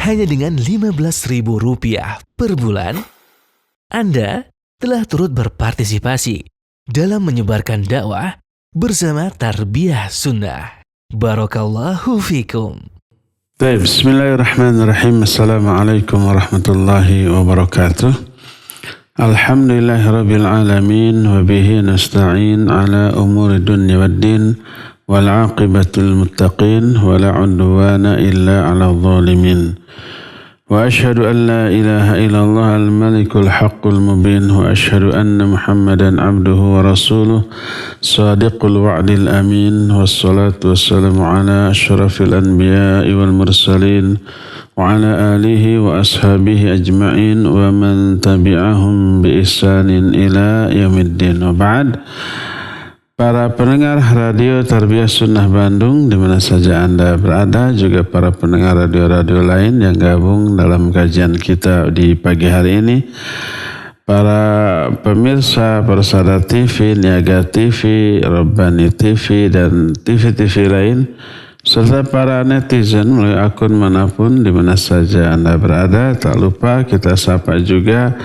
hanya dengan Rp15.000 per bulan, Anda telah turut berpartisipasi dalam menyebarkan dakwah bersama Tarbiyah Sunnah. Barakallahu fikum. Baik, bismillahirrahmanirrahim. Assalamualaikum warahmatullahi wabarakatuh. Alhamdulillahirabbil alamin wa bihi nasta'in ala umuri dunya waddin wal 'aqibatul muttaqin wa la 'udwana illa 'alal zalimin. Wa asyhadu an la ilaha illallah al-malikul haqqul mubin wa asyhadu anna Muhammadan 'abduhu wa rasuluh sadiqul wa'dil amin wassalatu wassalamu ala asyrafil anbiya'i wal mursalin wa ala alihi wa ashabihi ajma'in wa man tabi'ahum bi ihsanin ila yaumiddin. Wa ba'd. Para pendengar radio Tarbiyah Sunnah Bandung di mana saja Anda berada, juga para pendengar radio-radio lain yang gabung dalam kajian kita di pagi hari ini, para pemirsa Persada TV, Niaga TV, Rabbani TV, dan TV-TV lain, serta para netizen melalui akun manapun di mana saja Anda berada. Tak lupa kita sapa juga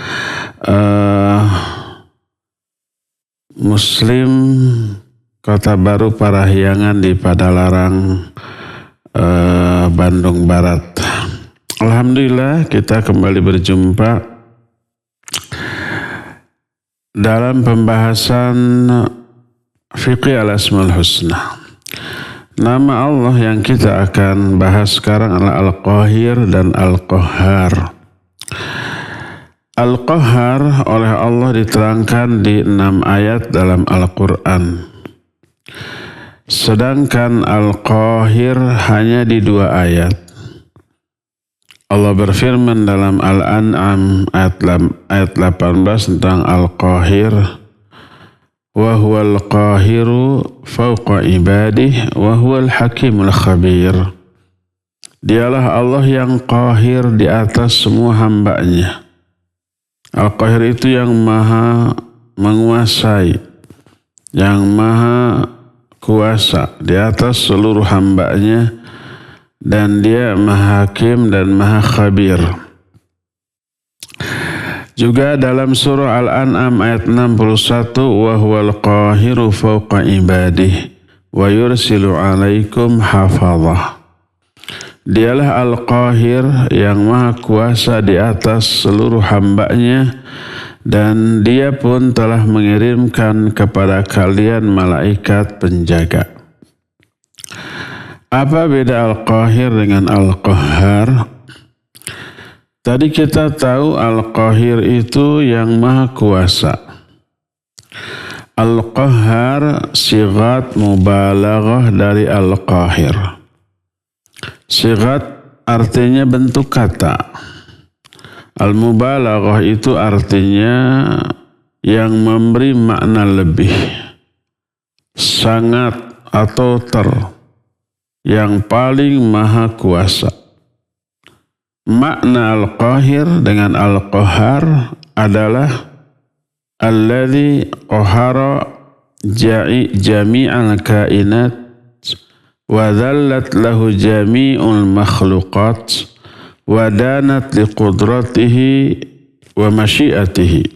Muslim Kota Baru Parahyangan di Padalarang, Bandung Barat. Alhamdulillah kita kembali berjumpa dalam pembahasan Fiqh al-Asmaul Husna. Nama Allah yang kita akan bahas sekarang adalah Al-Qahir dan Al-Qahhar. Al-Qahhar oleh Allah diterangkan di 6 ayat dalam Al-Quran. Sedangkan Al-Qahir hanya di 2 ayat. Allah berfirman dalam Al-An'am ayat 18 tentang Al-Qahir. Wa huwal qahiru fawqa ibadih wa huwal hakimul khabir. Dialah Allah yang qahir di atas semua hambanya. Al-Qahir itu yang maha menguasai, yang maha kuasa di atas seluruh hambanya, dan dia maha hakim dan maha khabir. Juga dalam surah Al-An'am ayat 61, wa huwal qahiru fawqa ibadih wa yursilu alaikum hafazah. Dialah Al-Qahir yang maha kuasa di atas seluruh hambanya, dan dia pun telah mengirimkan kepada kalian malaikat penjaga. Apa beda Al-Qahir dengan Al-Qahhar? Tadi kita tahu Al-Qahir itu yang maha kuasa. Al-Qahhar sighat mubalaghah dari Al-Qahir. Sighat artinya bentuk kata. Al-mubalaghah itu artinya yang memberi makna lebih, sangat atau yang paling maha kuasa. Makna Al-Qahir dengan Al-Qahhar adalah alladzi qahara jami'al kainat wa dhallat lahu jami'ul makhluqat wa danat liqudratihi wa masyiatihi.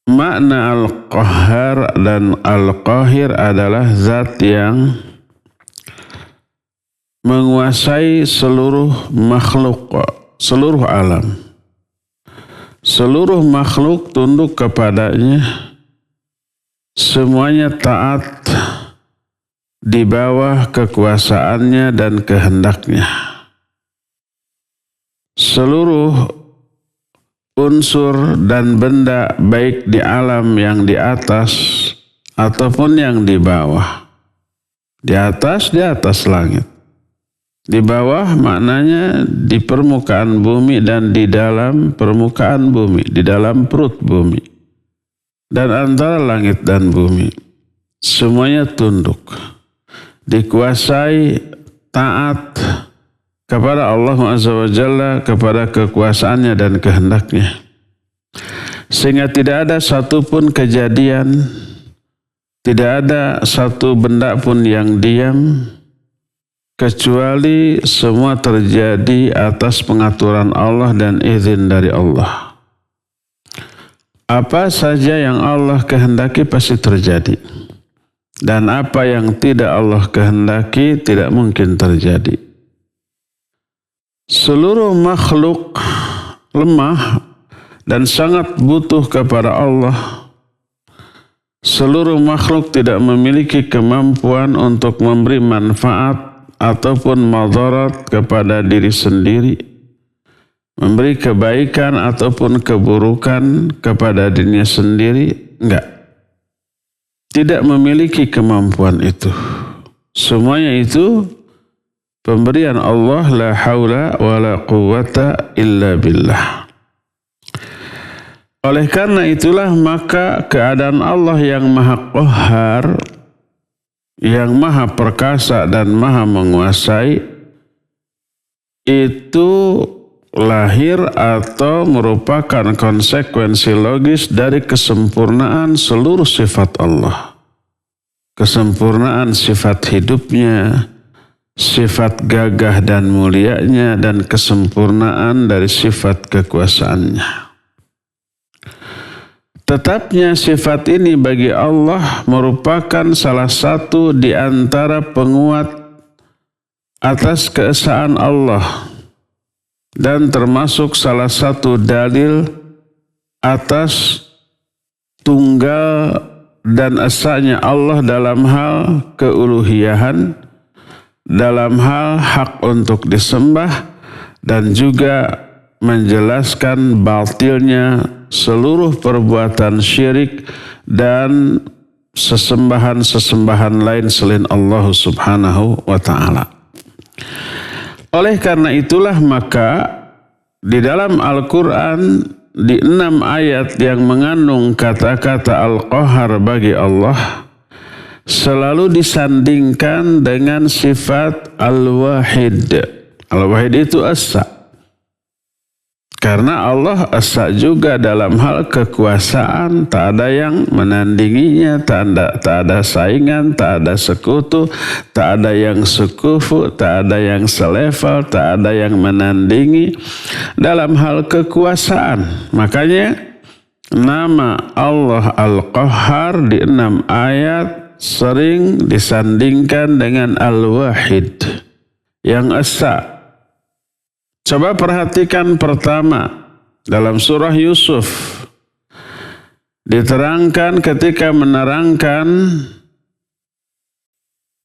Makna Al-Qahhar dan Al-Qahir adalah zat yang menguasai seluruh makhluk, seluruh alam. Seluruh makhluk tunduk kepadanya, semuanya taat di bawah kekuasaannya dan kehendaknya. Seluruh unsur dan benda baik di alam yang di atas ataupun yang di bawah. Di atas langit. Di bawah maknanya di permukaan bumi dan di dalam permukaan bumi, di dalam perut bumi. Dan antara langit dan bumi. Semuanya tunduk. Dikuasai, taat kepada Allah Azza wa Jalla, kepada kekuasaannya dan kehendaknya. Sehingga tidak ada satupun kejadian, tidak ada satu benda pun yang diam, kecuali semua terjadi atas pengaturan Allah dan izin dari Allah. Apa saja yang Allah kehendaki pasti terjadi. Dan apa yang tidak Allah kehendaki tidak mungkin terjadi. Seluruh makhluk lemah dan sangat butuh kepada Allah. Seluruh makhluk tidak memiliki kemampuan untuk memberi manfaat ataupun madarat kepada diri sendiri, memberi kebaikan ataupun keburukan kepada dirinya sendiri, enggak. Tidak memiliki kemampuan itu. Semuanya itu pemberian Allah, la haula wa la quwwata illa billah. Oleh karena itulah maka keadaan Allah yang maha qahhar, yang maha perkasa dan maha menguasai itu lahir atau merupakan konsekuensi logis dari kesempurnaan seluruh sifat Allah. Kesempurnaan sifat hidupnya, sifat gagah dan mulianya, dan kesempurnaan dari sifat kekuasaannya. Tetapnya sifat ini bagi Allah merupakan salah satu di antara penguat atas keesaan Allah dan termasuk salah satu dalil atas tunggal dan esanya Allah dalam hal keuluhiyahan, dalam hal hak untuk disembah, dan juga menjelaskan batilnya seluruh perbuatan syirik dan sesembahan-sesembahan lain selain Allah Subhanahu wa ta'ala. Oleh karena itulah maka di dalam Al-Quran di 6 ayat yang mengandung kata-kata Al-Qahhar bagi Allah selalu disandingkan dengan sifat Al-Wahid. Al-Wahid itu As-Sa. Karena Allah As-Sa juga dalam hal kekuasaan, tak ada yang menandinginya, tak ada saingan, tak ada sekutu, tak ada yang sekufu, tak ada yang selevel, tak ada yang menandingi dalam hal kekuasaan. Makanya nama Allah Al-Qahhar di 6 ayat sering disandingkan dengan Al-Wahid yang As-Sa. Coba perhatikan pertama dalam surah Yusuf diterangkan ketika menerangkan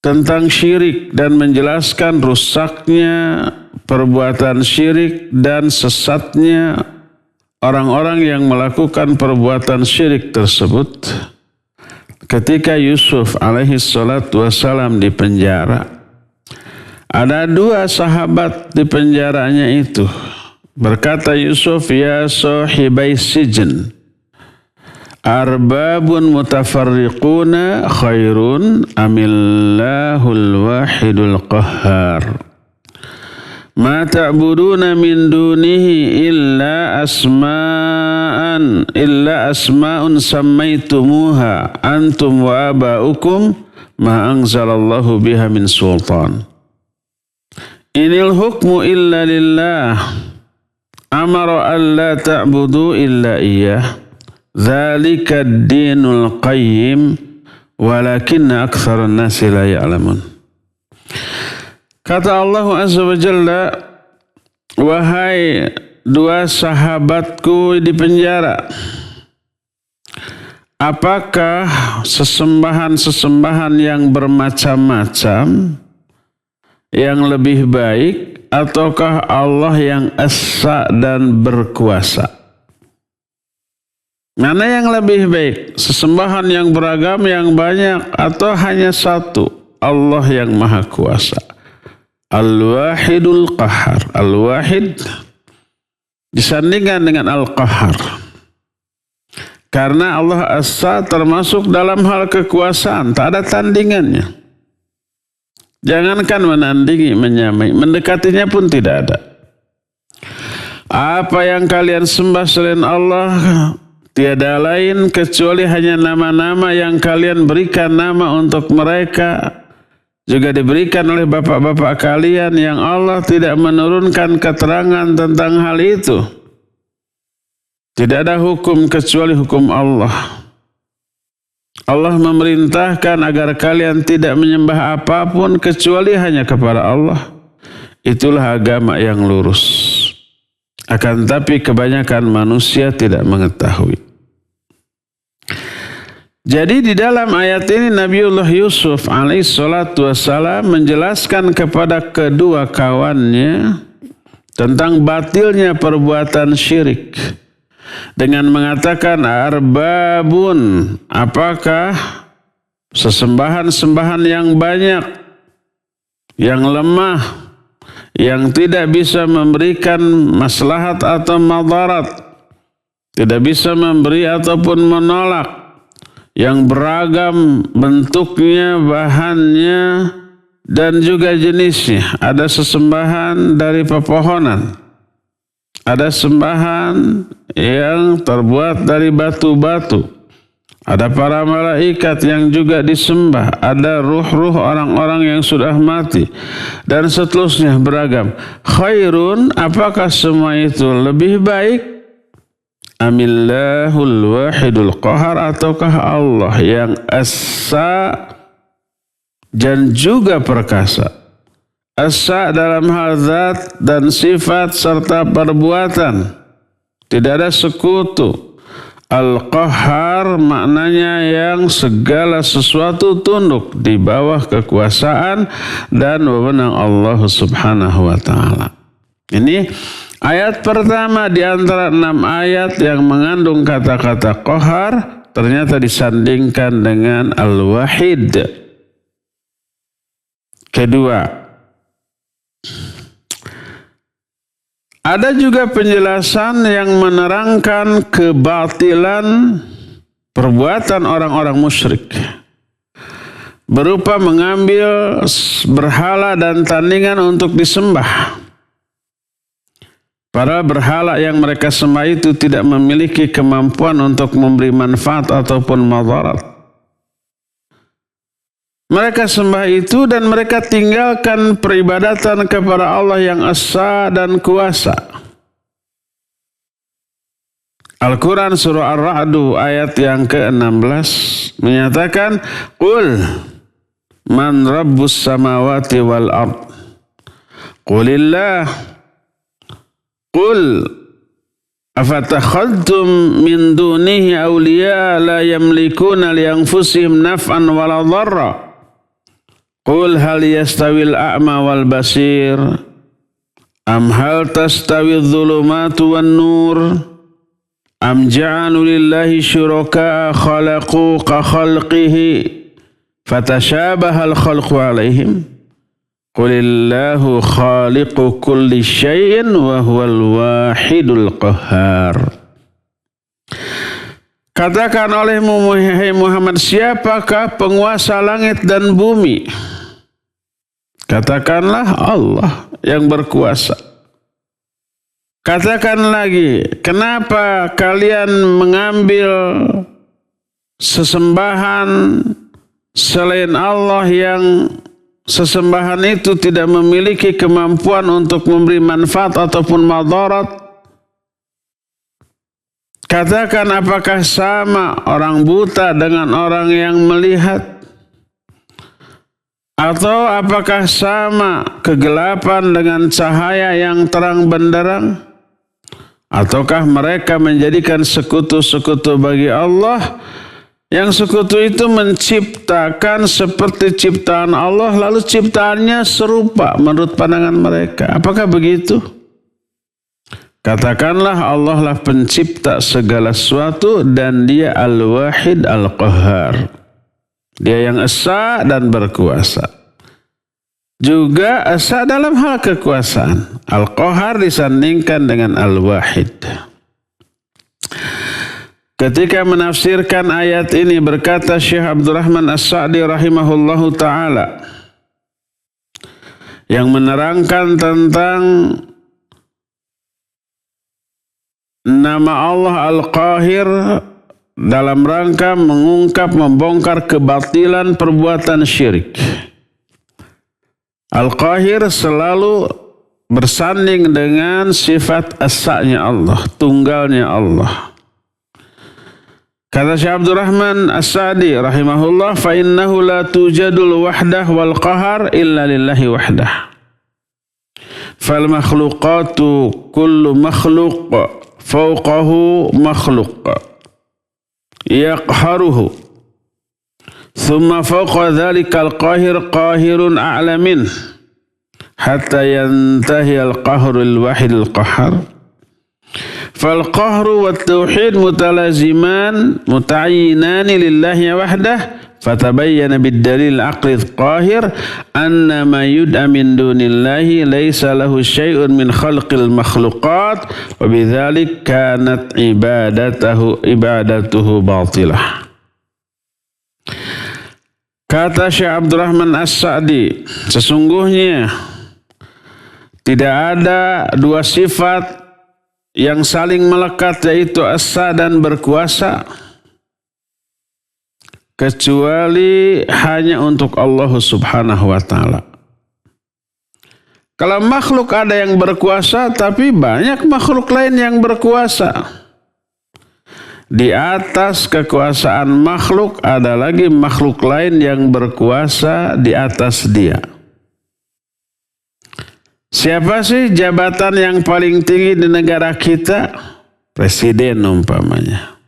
tentang syirik dan menjelaskan rusaknya perbuatan syirik dan sesatnya orang-orang yang melakukan perbuatan syirik tersebut. Ketika Yusuf alaihi salatu wassalam di penjara, ada 2 sahabat di penjaranya itu. Berkata Yusuf, ya sahibai sijn, arbabun mutafarriquna khairun amillahul wahidul qahhar. Ma ta'buduna min dunihi illa asma'un sammaitumuha antum wa aba'ukum ma anzalallahu biha min sultan. Inil hukmu illa lillah amara an la ta'budu illa iyyah dzalika ad-dinul qayyim walakinna aktsaran nasi la ya'lamun. Kata Allah Azza wa Jalla, wahai 2 sahabatku di penjara, apakah sesembahan-sesembahan yang bermacam-macam yang lebih baik ataukah Allah yang Esa dan berkuasa? Mana yang lebih baik? Sesembahan yang beragam yang banyak atau hanya satu, Allah yang maha kuasa? Al-Wahidul Qahhar. Al-Wahid disandingkan dengan Al-Qahhar karena Allah Esa termasuk dalam hal kekuasaan, tak ada tandingannya. Jangankan menandingi, menyamai, mendekatinya pun tidak ada. Apa yang kalian sembah selain Allah tiada lain kecuali hanya nama-nama yang kalian berikan nama untuk mereka juga diberikan oleh bapak-bapak kalian yang Allah tidak menurunkan keterangan tentang hal itu. Tidak ada hukum kecuali hukum Allah. Allah memerintahkan agar kalian tidak menyembah apapun kecuali hanya kepada Allah. Itulah agama yang lurus. Akan tetapi kebanyakan manusia tidak mengetahui. Jadi di dalam ayat ini Nabiullah Yusuf alaihissalatu wassalam menjelaskan kepada kedua kawannya tentang batilnya perbuatan syirik. Dengan mengatakan arbabun, apakah sesembahan-sembahan yang banyak, yang lemah, yang tidak bisa memberikan maslahat atau madarat, tidak bisa memberi ataupun menolak, yang beragam bentuknya, bahannya, dan juga jenisnya. Ada sesembahan dari pepohonan, ada sembahan yang terbuat dari batu-batu, ada para malaikat yang juga disembah, ada ruh-ruh orang-orang yang sudah mati, dan seterusnya beragam. Khairun, apakah semua itu lebih baik? Amillahul wahidul qahar, ataukah Allah yang esa dan juga perkasa? Esa dalam hal zat dan sifat serta perbuatan. Tidak ada sekutu. Al-Qahhar maknanya yang segala sesuatu tunduk di bawah kekuasaan dan wewenang Allah Subhanahu wa ta'ala. Ini ayat pertama di antara 6 ayat yang mengandung kata-kata Qahhar ternyata disandingkan dengan Al-Wahid. Kedua, ada juga penjelasan yang menerangkan kebatilan perbuatan orang-orang musyrik berupa mengambil berhala dan tandingan untuk disembah. Para berhala yang mereka sembah itu tidak memiliki kemampuan untuk memberi manfaat ataupun madarat. Mereka sembah itu dan mereka tinggalkan peribadatan kepada Allah yang esa dan kuasa. Al-Quran surah Ar-Ra'd ayat yang ke-16 menyatakan, Qul man rabbus samawati wal ard. Qulillah. Qul afatakhadtum min dunihi awliya la yamlikuna li anfusihim naf'an wala dharra. Qul hal yastawil a'ma wal basir am hal tastawil dhulumatu wan nur am ja'alu lillahi syuraka khalaqu ka khalqihi fatashabaha al khalqu alaihim. Qulillahu khaliqu kulli syai'in wa huwal wahidul qahhar. Katakan olehmu Muhammad, siapakah penguasa langit dan bumi? Katakanlah Allah yang berkuasa. Katakan lagi, kenapa kalian mengambil sesembahan selain Allah yang sesembahan itu tidak memiliki kemampuan untuk memberi manfaat ataupun madarat? Katakan, apakah sama orang buta dengan orang yang melihat? Atau apakah sama kegelapan dengan cahaya yang terang benderang? Ataukah mereka menjadikan sekutu-sekutu bagi Allah, yang sekutu itu menciptakan seperti ciptaan Allah, lalu ciptaannya serupa menurut pandangan mereka? Apakah begitu? Katakanlah, Allah lah pencipta segala sesuatu dan Dia Al-Wahid Al-Qahhar. Dia yang esa dan berkuasa. Juga esa dalam hal kekuasaan. Al-Qahhar disandingkan dengan Al-Wahid. Ketika menafsirkan ayat ini berkata Syekh Abdurrahman As-Sa'di rahimahullahu ta'ala, yang menerangkan tentang nama Allah Al-Qahir dalam rangka mengungkap, membongkar kebatilan perbuatan syirik. Al-Qahir selalu bersanding dengan sifat as-sa'nya Allah, tunggalnya Allah. Kata Syekh Abdurrahman As-Sa'di rahimahullah, fa innahu la tujadul wahdah wal qahar illa lillahi wahdah. Fal makhluqatu kullu makhluq fawqahu makhluq yaqharuhu thumma fawqa dhalika al-qahir qahirun a'la min hatta yantahi al-qahru al-wahid al-qahar. Fal-qahru wat-tauhid mutalaziman muta'ayyinani lillahi wahdah fatabayyana bid-dalil aqli al-qahir anna ma yud'a min dunillahi laysa lahu syai'un min khalqil makhluqat wa bidzalik kanat ibadatuhu batilah. Kata Syekh Abdurrahman As-Sa'di, sesungguhnya tidak ada dua sifat yang saling melekat, yaitu asa dan berkuasa, kecuali hanya untuk Allah subhanahu wa ta'ala. Kalau makhluk ada yang berkuasa, tapi banyak makhluk lain yang berkuasa. Di atas kekuasaan makhluk ada lagi makhluk lain yang berkuasa di atas dia. Siapa sih jabatan yang paling tinggi di negara kita? Presiden umpamanya.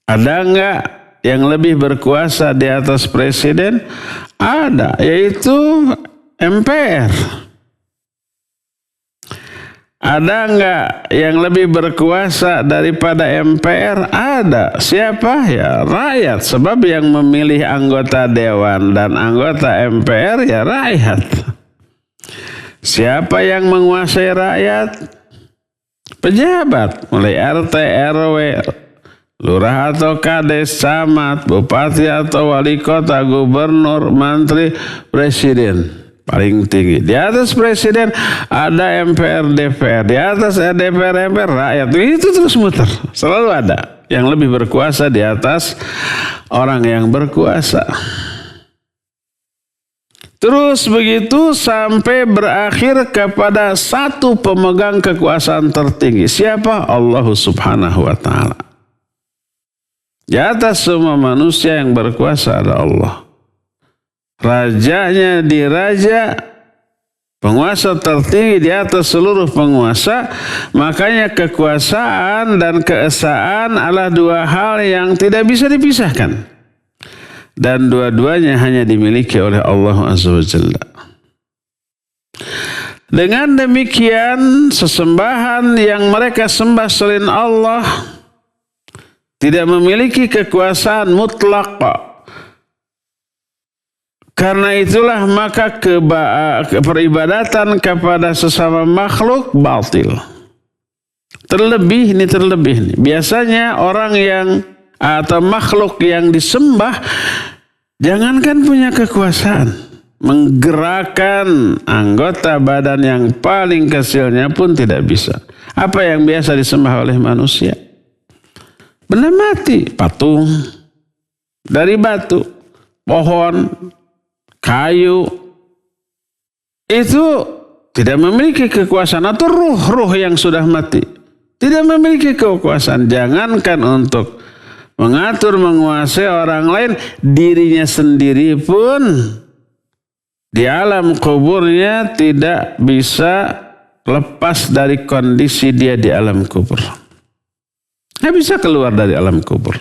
Ada enggak yang lebih berkuasa di atas presiden? Ada, yaitu MPR. Ada enggak yang lebih berkuasa daripada MPR? Ada. Siapa? Ya rakyat. Sebab yang memilih anggota dewan dan anggota MPR ya rakyat. Siapa yang menguasai rakyat? Pejabat, mulai RT, RW, lurah atau kades, camat, bupati atau wali kota, gubernur, menteri, presiden. Paling tinggi. Di atas presiden ada MPR, DPR. Di atas DPR, MPR, rakyat. Itu terus muter. Selalu ada yang lebih berkuasa di atas orang yang berkuasa. Terus begitu sampai berakhir kepada satu pemegang kekuasaan tertinggi. Siapa? Allah subhanahu wa ta'ala. Di atas semua manusia yang berkuasa ada Allah. Rajanya di raja, penguasa tertinggi di atas seluruh penguasa. Makanya kekuasaan dan keesaan adalah dua hal yang tidak bisa dipisahkan. Dan dua-duanya hanya dimiliki oleh Allah Azza wa Jalla. Dengan demikian, sesembahan yang mereka sembah selain Allah tidak memiliki kekuasaan mutlak. Karena itulah maka peribadatan kepada sesama makhluk batil. Terlebih nih. Biasanya orang yang atau makhluk yang disembah, jangankan punya kekuasaan, menggerakkan anggota badan yang paling kecilnya pun tidak bisa. Apa yang biasa disembah oleh manusia? Benda mati, patung dari batu, pohon, kayu, itu tidak memiliki kekuasaan. Atau ruh yang sudah mati tidak memiliki kekuasaan. Jangankan untuk mengatur, menguasai orang lain, dirinya sendiri pun di alam kuburnya tidak bisa lepas dari kondisi dia di alam kubur. Nggak bisa keluar dari alam kubur.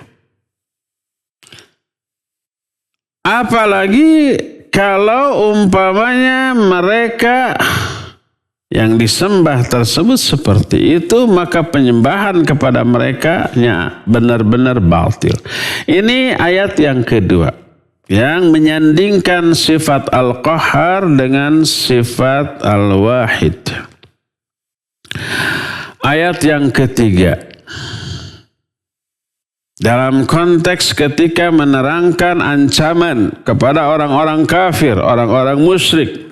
Apalagi kalau umpamanya mereka yang disembah tersebut seperti itu, maka penyembahan kepada mereka benar-benar batil. Ini ayat yang kedua yang menyandingkan sifat Al-Qahhar dengan sifat Al-Wahid. Ayat yang ketiga, dalam konteks ketika menerangkan ancaman kepada orang-orang kafir, orang-orang musyrik,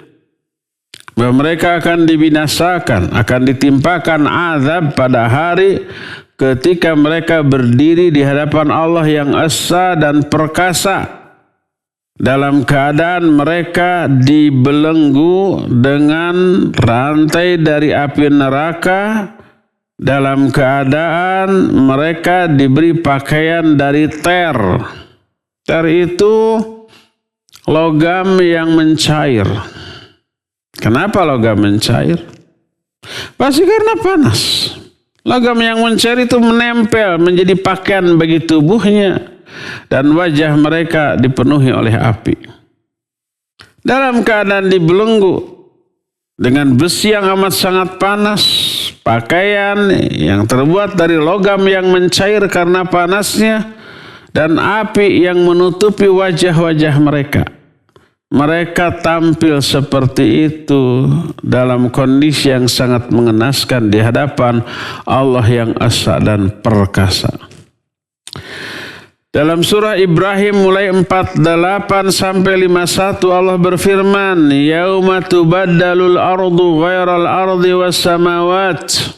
bahwa mereka akan dibinasakan, akan ditimpakan azab pada hari ketika mereka berdiri di hadapan Allah yang esa dan perkasa. dalam keadaan mereka dibelenggu dengan rantai dari api neraka, dalam keadaan mereka diberi pakaian dari ter. Ter itu logam yang mencair. Kenapa logam mencair? Pasti karena panas. Logam yang mencair itu menempel menjadi pakaian bagi tubuhnya dan wajah mereka dipenuhi oleh api. Dalam keadaan dibelenggu dengan besi yang amat sangat panas, pakaian yang terbuat dari logam yang mencair karena panasnya, dan api yang menutupi wajah-wajah mereka. Mereka tampil seperti itu dalam kondisi yang sangat mengenaskan di hadapan Allah yang esa dan perkasa. Dalam surah Ibrahim mulai 48 sampai 51 Allah berfirman, "Yauma tubaddalul ardu ghairal ardi was samawat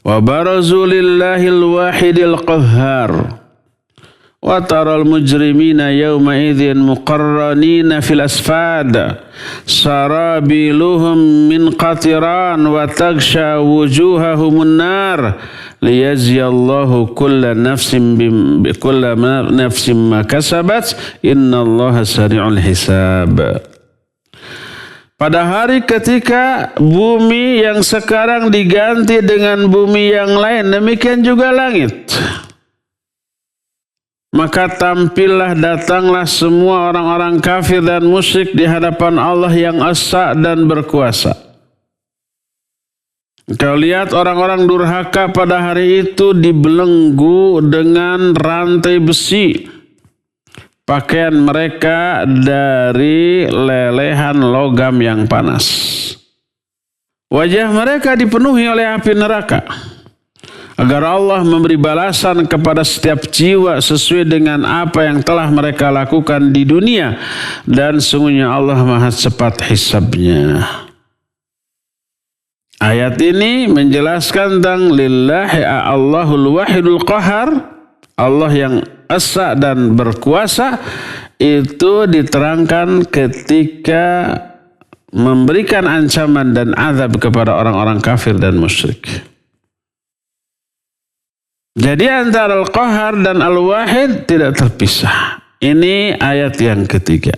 wa barazu lillahil wahidil qahhar." Wa taral mujrimina yawma idzin muqarranina fil asfad sarabiluhum min qatiran wa taghsha wujuhahumun nar liyajziyallahu kulla nafsin ma kasabat innallaha sari'ul hisab. Pada hari ketika bumi yang sekarang diganti dengan bumi yang lain, demikian juga langit. Maka tampillah, datanglah semua orang-orang kafir dan musyrik di hadapan Allah yang esa dan berkuasa. Kau lihat orang-orang durhaka pada hari itu dibelenggu dengan rantai besi. Pakaian mereka dari lelehan logam yang panas. Wajah mereka dipenuhi oleh api neraka. Agar Allah memberi balasan kepada setiap jiwa sesuai dengan apa yang telah mereka lakukan di dunia. Dan sungguhnya Allah maha cepat hisabnya. Ayat ini menjelaskan tentang lillahi Allahul wahidul qahar. Allah yang esa dan berkuasa itu diterangkan ketika memberikan ancaman dan azab kepada orang-orang kafir dan musyrik. Jadi antara Al-Qahar dan Al-Wahid tidak terpisah. Ini ayat yang ketiga.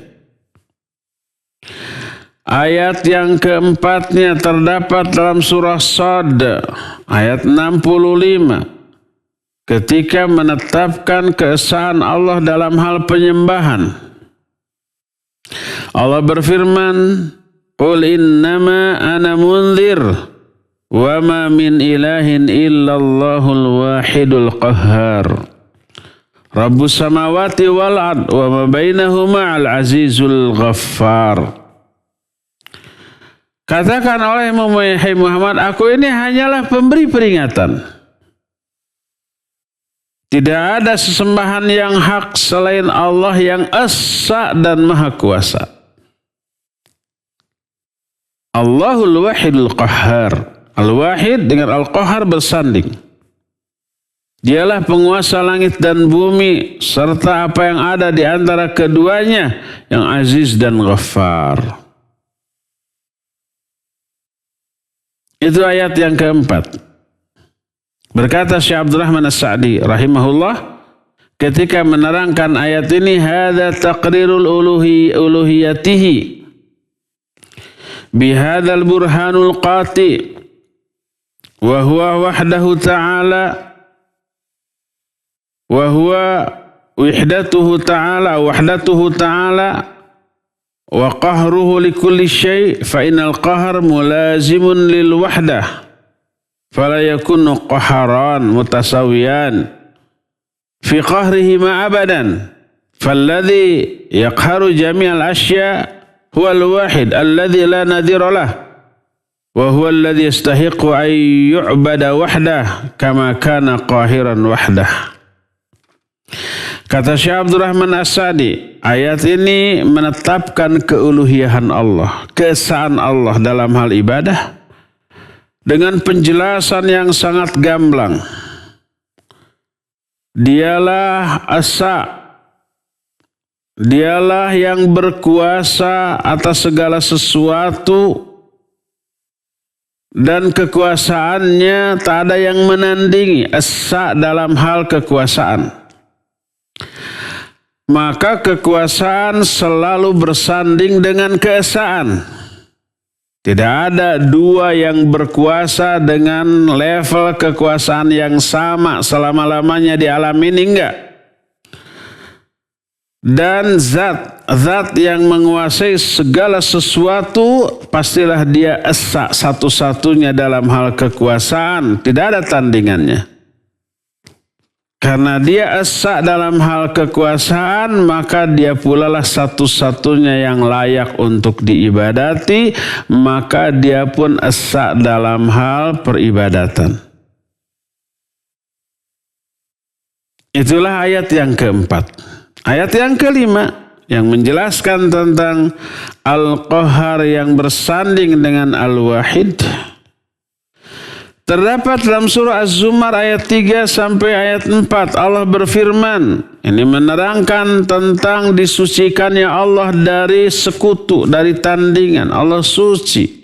Ayat yang keempatnya terdapat dalam surah Shad, ayat 65. Ketika menetapkan keesaan Allah dalam hal penyembahan. Allah berfirman, "Qul innama ana munzir. Wa ma min ilahin illallahul wahidul qahhar. Rabbus samawati wal ard wa ma bainahuma al azizul ghaffar." Katakan olehmu Muhammad, aku ini hanyalah pemberi peringatan. Tidak ada sesembahan yang hak selain Allah yang esa dan maha kuasa. Allahul wahidul qahhar. Al-Wahid dengan Al-Qahar bersanding. Dialah penguasa langit dan bumi serta apa yang ada di antara keduanya, yang aziz dan ghaffar. Itu ayat yang keempat. Berkata Syekh Abdurrahman As-Sa'di rahimahullah ketika menerangkan ayat ini, hadza taqrirul uluhiyatihi bihadzal burhanul qati wa huwa wahdahu ta'ala wa huwa wahdatuhu ta'ala wa qahruhu likulli syai' fa innal qahr mulazimun lil wahdah fala yakunu qaharan mutasawiyan fi qahrihima abadan falladhi yaqharu jami'al asya' huwa al-wahid alladhi la nadhira lah wa huwa alladhi yastahiqu an yu'bada wahdah kama kana qahiran wahdah. Kata Syekh Abdurrahman As-Sa'di, ayat ini menetapkan keuluhiyahan Allah, keesaan Allah dalam hal ibadah dengan penjelasan yang sangat gamblang. Dialah esa Dialah yang berkuasa atas segala sesuatu dan kekuasaannya tak ada yang menandingi. Esa dalam hal kekuasaan. Maka kekuasaan selalu bersanding dengan keesaan. Tidak ada dua yang berkuasa dengan level kekuasaan yang sama selama-lamanya di alam ini, enggak. Dan zat yang menguasai segala sesuatu pastilah dia esa satu-satunya dalam hal kekuasaan, tidak ada tandingannya. Karena dia esa dalam hal kekuasaan, maka dia pula lah satu-satunya yang layak untuk diibadati, maka dia pun esa dalam hal peribadatan. Itulah ayat yang keempat. Ayat yang kelima yang menjelaskan tentang Al-Qahhar yang bersanding dengan Al-Wahid. Terdapat dalam surah Az-Zumar ayat 3 sampai ayat 4 Allah berfirman. Ini menerangkan tentang disucikannya Allah dari sekutu, dari tandingan. Allah suci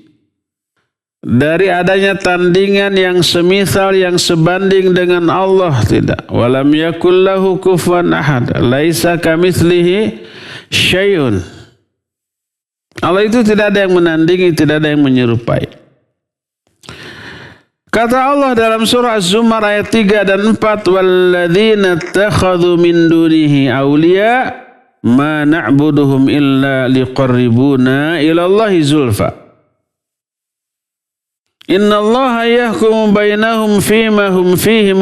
dari adanya tandingan yang semisal, yang sebanding dengan Allah, tidak. Walam yakul lahu kufuwan ahad. Laisa kamitslihi syai'un. Allah itu tidak ada yang menandingi, tidak ada yang menyerupai. Kata Allah dalam surah Az-Zumar ayat 3 dan 4, walladzina ittakhadhu min dunihi awliya ma na'buduhum illa liqarribuna ila Allahi zulfa. Inna Allah yahkumu bainahum fima hum fihi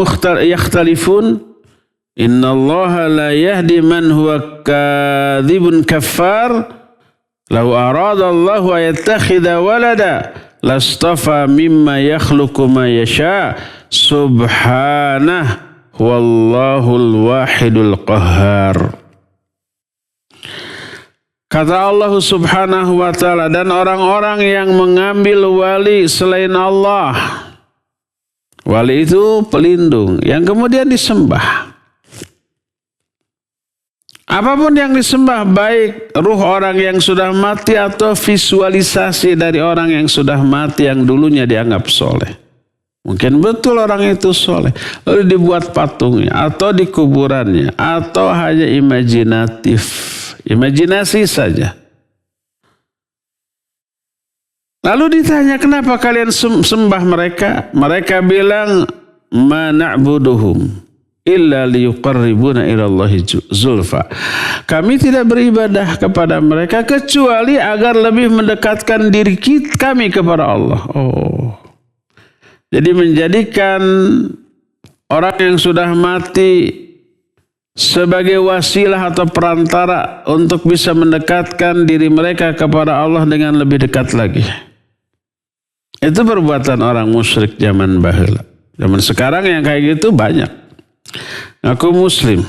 yakhtalifun. Inna Allah la yahdi man huwa kadhibun kaffar. Law arada Allahu ayattakhidha walada lastafa mimma yakhluqu ma yasha. Subhanah wallahul wahidul qahhar. Kata Allah subhanahu wa ta'ala, dan orang-orang yang mengambil wali selain Allah. Wali itu pelindung yang kemudian disembah. Apapun yang disembah, baik ruh orang yang sudah mati atau visualisasi dari orang yang sudah mati yang dulunya dianggap soleh. Mungkin betul orang itu soleh, lalu dibuat patungnya atau di kuburannya atau hanya imajinasi saja. Lalu ditanya, kenapa kalian sembah mereka? Mereka bilang, ma na'buduhum illa liyuqarribuna ilallahi zulfa. Kami tidak beribadah kepada mereka kecuali agar lebih mendekatkan diri kami kepada Allah. Jadi menjadikan orang yang sudah mati sebagai wasilah atau perantara untuk bisa mendekatkan diri mereka kepada Allah dengan lebih dekat lagi. Itu perbuatan orang musyrik zaman baheula. Zaman sekarang yang kayak gitu banyak. Aku muslim.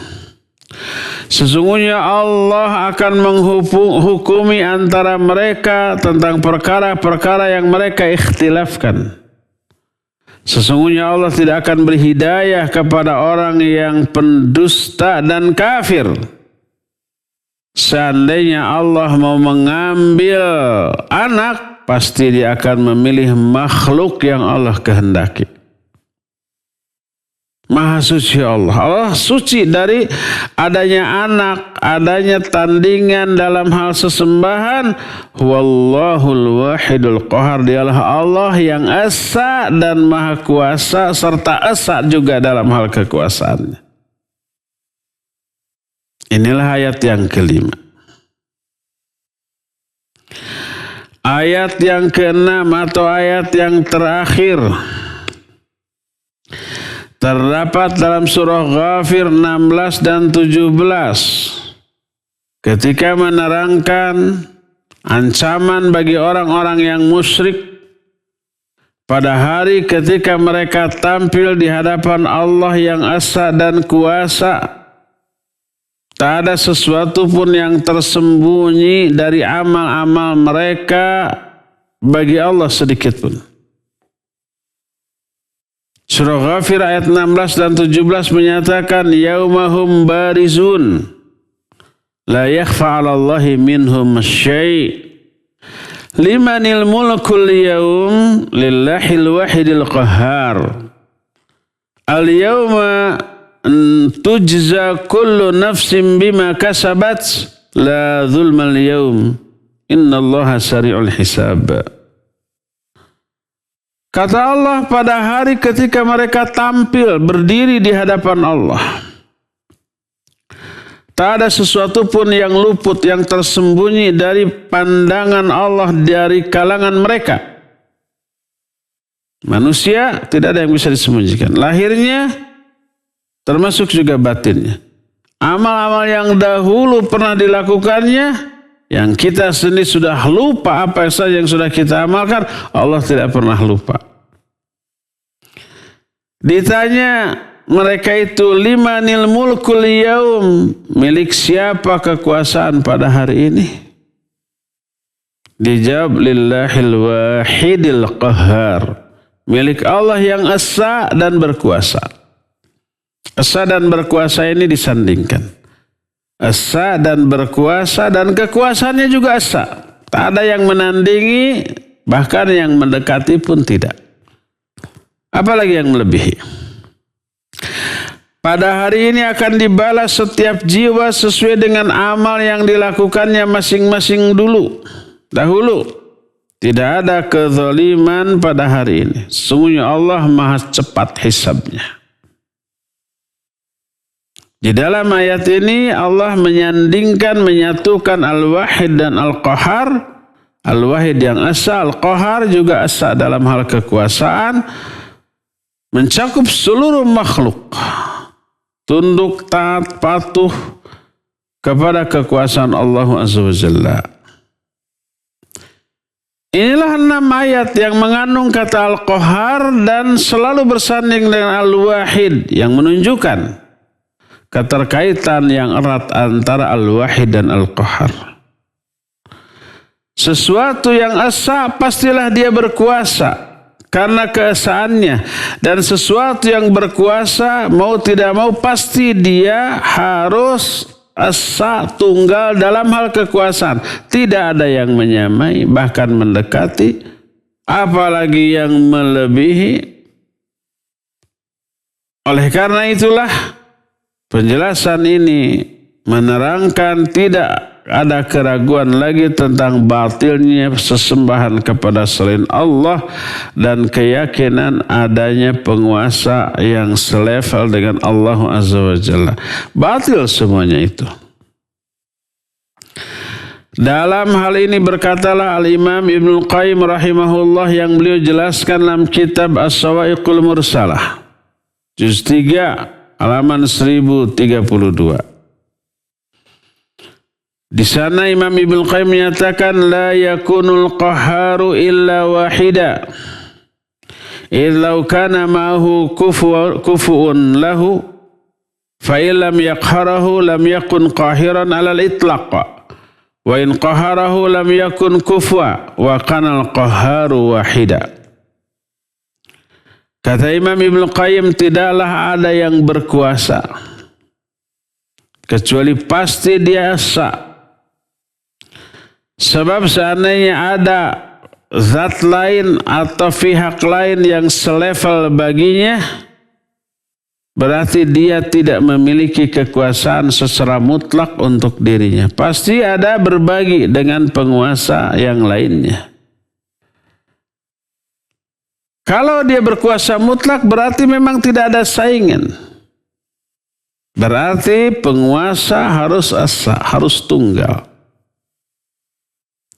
Sesungguhnya Allah akan menghukumi antara mereka tentang perkara-perkara yang mereka ikhtilafkan. Sesungguhnya Allah tidak akan berhidayah kepada orang yang pendusta dan kafir. Seandainya Allah mau mengambil anak, pasti dia akan memilih makhluk yang Allah kehendaki. Maha suci Allah. Allah suci dari adanya anak, adanya tandingan dalam hal sesembahan. Wallahul wahidul qahar. Dialah Allah yang esa dan maha kuasa serta esa juga dalam hal kekuasaannya. Inilah ayat yang kelima. Ayat yang keenam atau ayat yang terakhir terdapat dalam surah Ghafir 16 dan 17 ketika menerangkan ancaman bagi orang-orang yang musyrik pada hari ketika mereka tampil di hadapan Allah yang esa dan kuasa. Tak ada sesuatu pun yang tersembunyi dari amal-amal mereka bagi Allah sedikit pun. Surah Ghafir ayat 16 dan 17 menyatakan yaumahum barizun. la yakhfa 'ala Allahi minhum syai'. Limanil mulkul yawm lillahil wahidil qahhar. Al-yawma tujza kullu nafsin bima kasabat la zulmal yawm innallaha sari'ul hisab. Kata Allah, pada hari ketika mereka tampil berdiri di hadapan Allah, tak ada sesuatu pun yang luput, yang tersembunyi dari pandangan Allah dari kalangan mereka. Manusia tidak ada yang bisa disembunyikan. Lahirnya termasuk juga batinnya. Amal-amal yang dahulu pernah dilakukannya, yang kita sendiri sudah lupa apa saja yang sudah kita amalkan, Allah tidak pernah lupa. Ditanya mereka itu, limanil mulkul yaum, milik siapa kekuasaan pada hari ini? Dijawab, lillahil wahidil qahhar, milik Allah yang esa dan berkuasa. Esa dan berkuasa ini disandingkan. Esa dan berkuasa, dan kekuasaannya juga esa. Tak ada yang menandingi, bahkan yang mendekati pun tidak. Apalagi yang melebihi. Pada hari ini akan dibalas setiap jiwa sesuai dengan amal yang dilakukannya masing-masing dahulu. Tidak ada kezaliman pada hari ini. Sesungguhnya Allah maha cepat hisabnya. Di dalam ayat ini Allah menyatukan Al-Wahid dan Al-Qahar. Al-Wahid yang esa, Al-Qahar juga esa dalam hal kekuasaan. Mencakup seluruh makhluk. Tunduk, taat, patuh kepada kekuasaan Allah Azza wa Jalla. Inilah 6 ayat yang mengandung kata Al-Qahar dan selalu bersanding dengan Al-Wahid, yang menunjukkan keterkaitan yang erat antara Al-Wahid dan Al-Qahar. Sesuatu yang esa pastilah dia berkuasa karena keesaannya, dan sesuatu yang berkuasa mau tidak mau pasti dia harus esa, tunggal dalam hal kekuasaan. Tidak ada yang menyamai, bahkan mendekati, apalagi yang melebihi. Oleh karena itulah penjelasan ini menerangkan tidak ada keraguan lagi tentang batilnya sesembahan kepada selain Allah dan keyakinan adanya penguasa yang selevel dengan Allah Azza wa Jalla. Batil semuanya itu. Dalam hal ini berkatalah Al-Imam Ibnu Qayyim rahimahullah yang beliau jelaskan dalam kitab As-Sawa'iqul Mursalah. Juz 3 halaman 1032. Di sana Imam Ibnu Qayyim menyatakan la yakunul qahharu illa wahida. Illau kana ma'ahu kufu'un lahu fa illam yaqharahu lam yakun qahiran 'alal itlaq. Wa in qaharahu lam yakun kufwa wa kana al-qahharu wahida. Kata Imam Ibnu Qayyim, tidaklah ada yang berkuasa kecuali pasti dia esa. Sebab seandainya ada zat lain atau pihak lain yang selevel baginya, berarti dia tidak memiliki kekuasaan secara mutlak untuk dirinya. Pasti ada berbagi dengan penguasa yang lainnya. Kalau dia berkuasa mutlak berarti memang tidak ada saingan. Berarti penguasa harus asa, harus tunggal.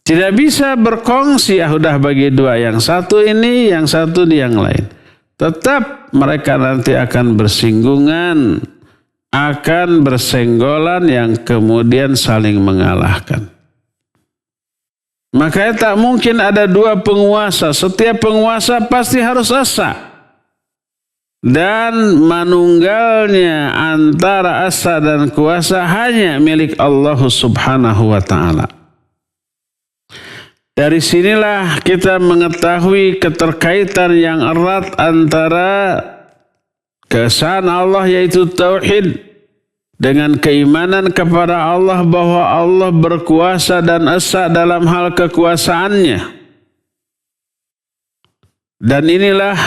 Tidak bisa berkongsi, udah bagi dua, yang satu ini, yang satu di yang lain. Tetap mereka nanti akan bersinggungan, akan bersenggolan yang kemudian saling mengalahkan. Makanya tak mungkin ada dua penguasa. Setiap penguasa pasti harus asa. Dan manunggalnya antara asa dan kuasa hanya milik Allah Subhanahu wa ta'ala. Dari sinilah kita mengetahui keterkaitan yang erat antara keesaan Allah yaitu tauhid dengan keimanan kepada Allah bahwa Allah berkuasa dan esa dalam hal kekuasaannya. Dan inilah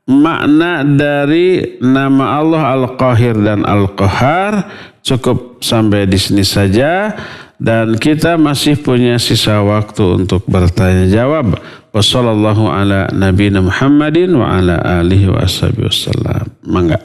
makna dari nama Allah Al-Qahir dan Al-Qahar. Cukup sampai di sini saja. Dan kita masih punya sisa waktu untuk bertanya jawab. Wassallallahu ala nabiyina Muhammadin wa ala alihi wa ashabihi wasallam. Mangga.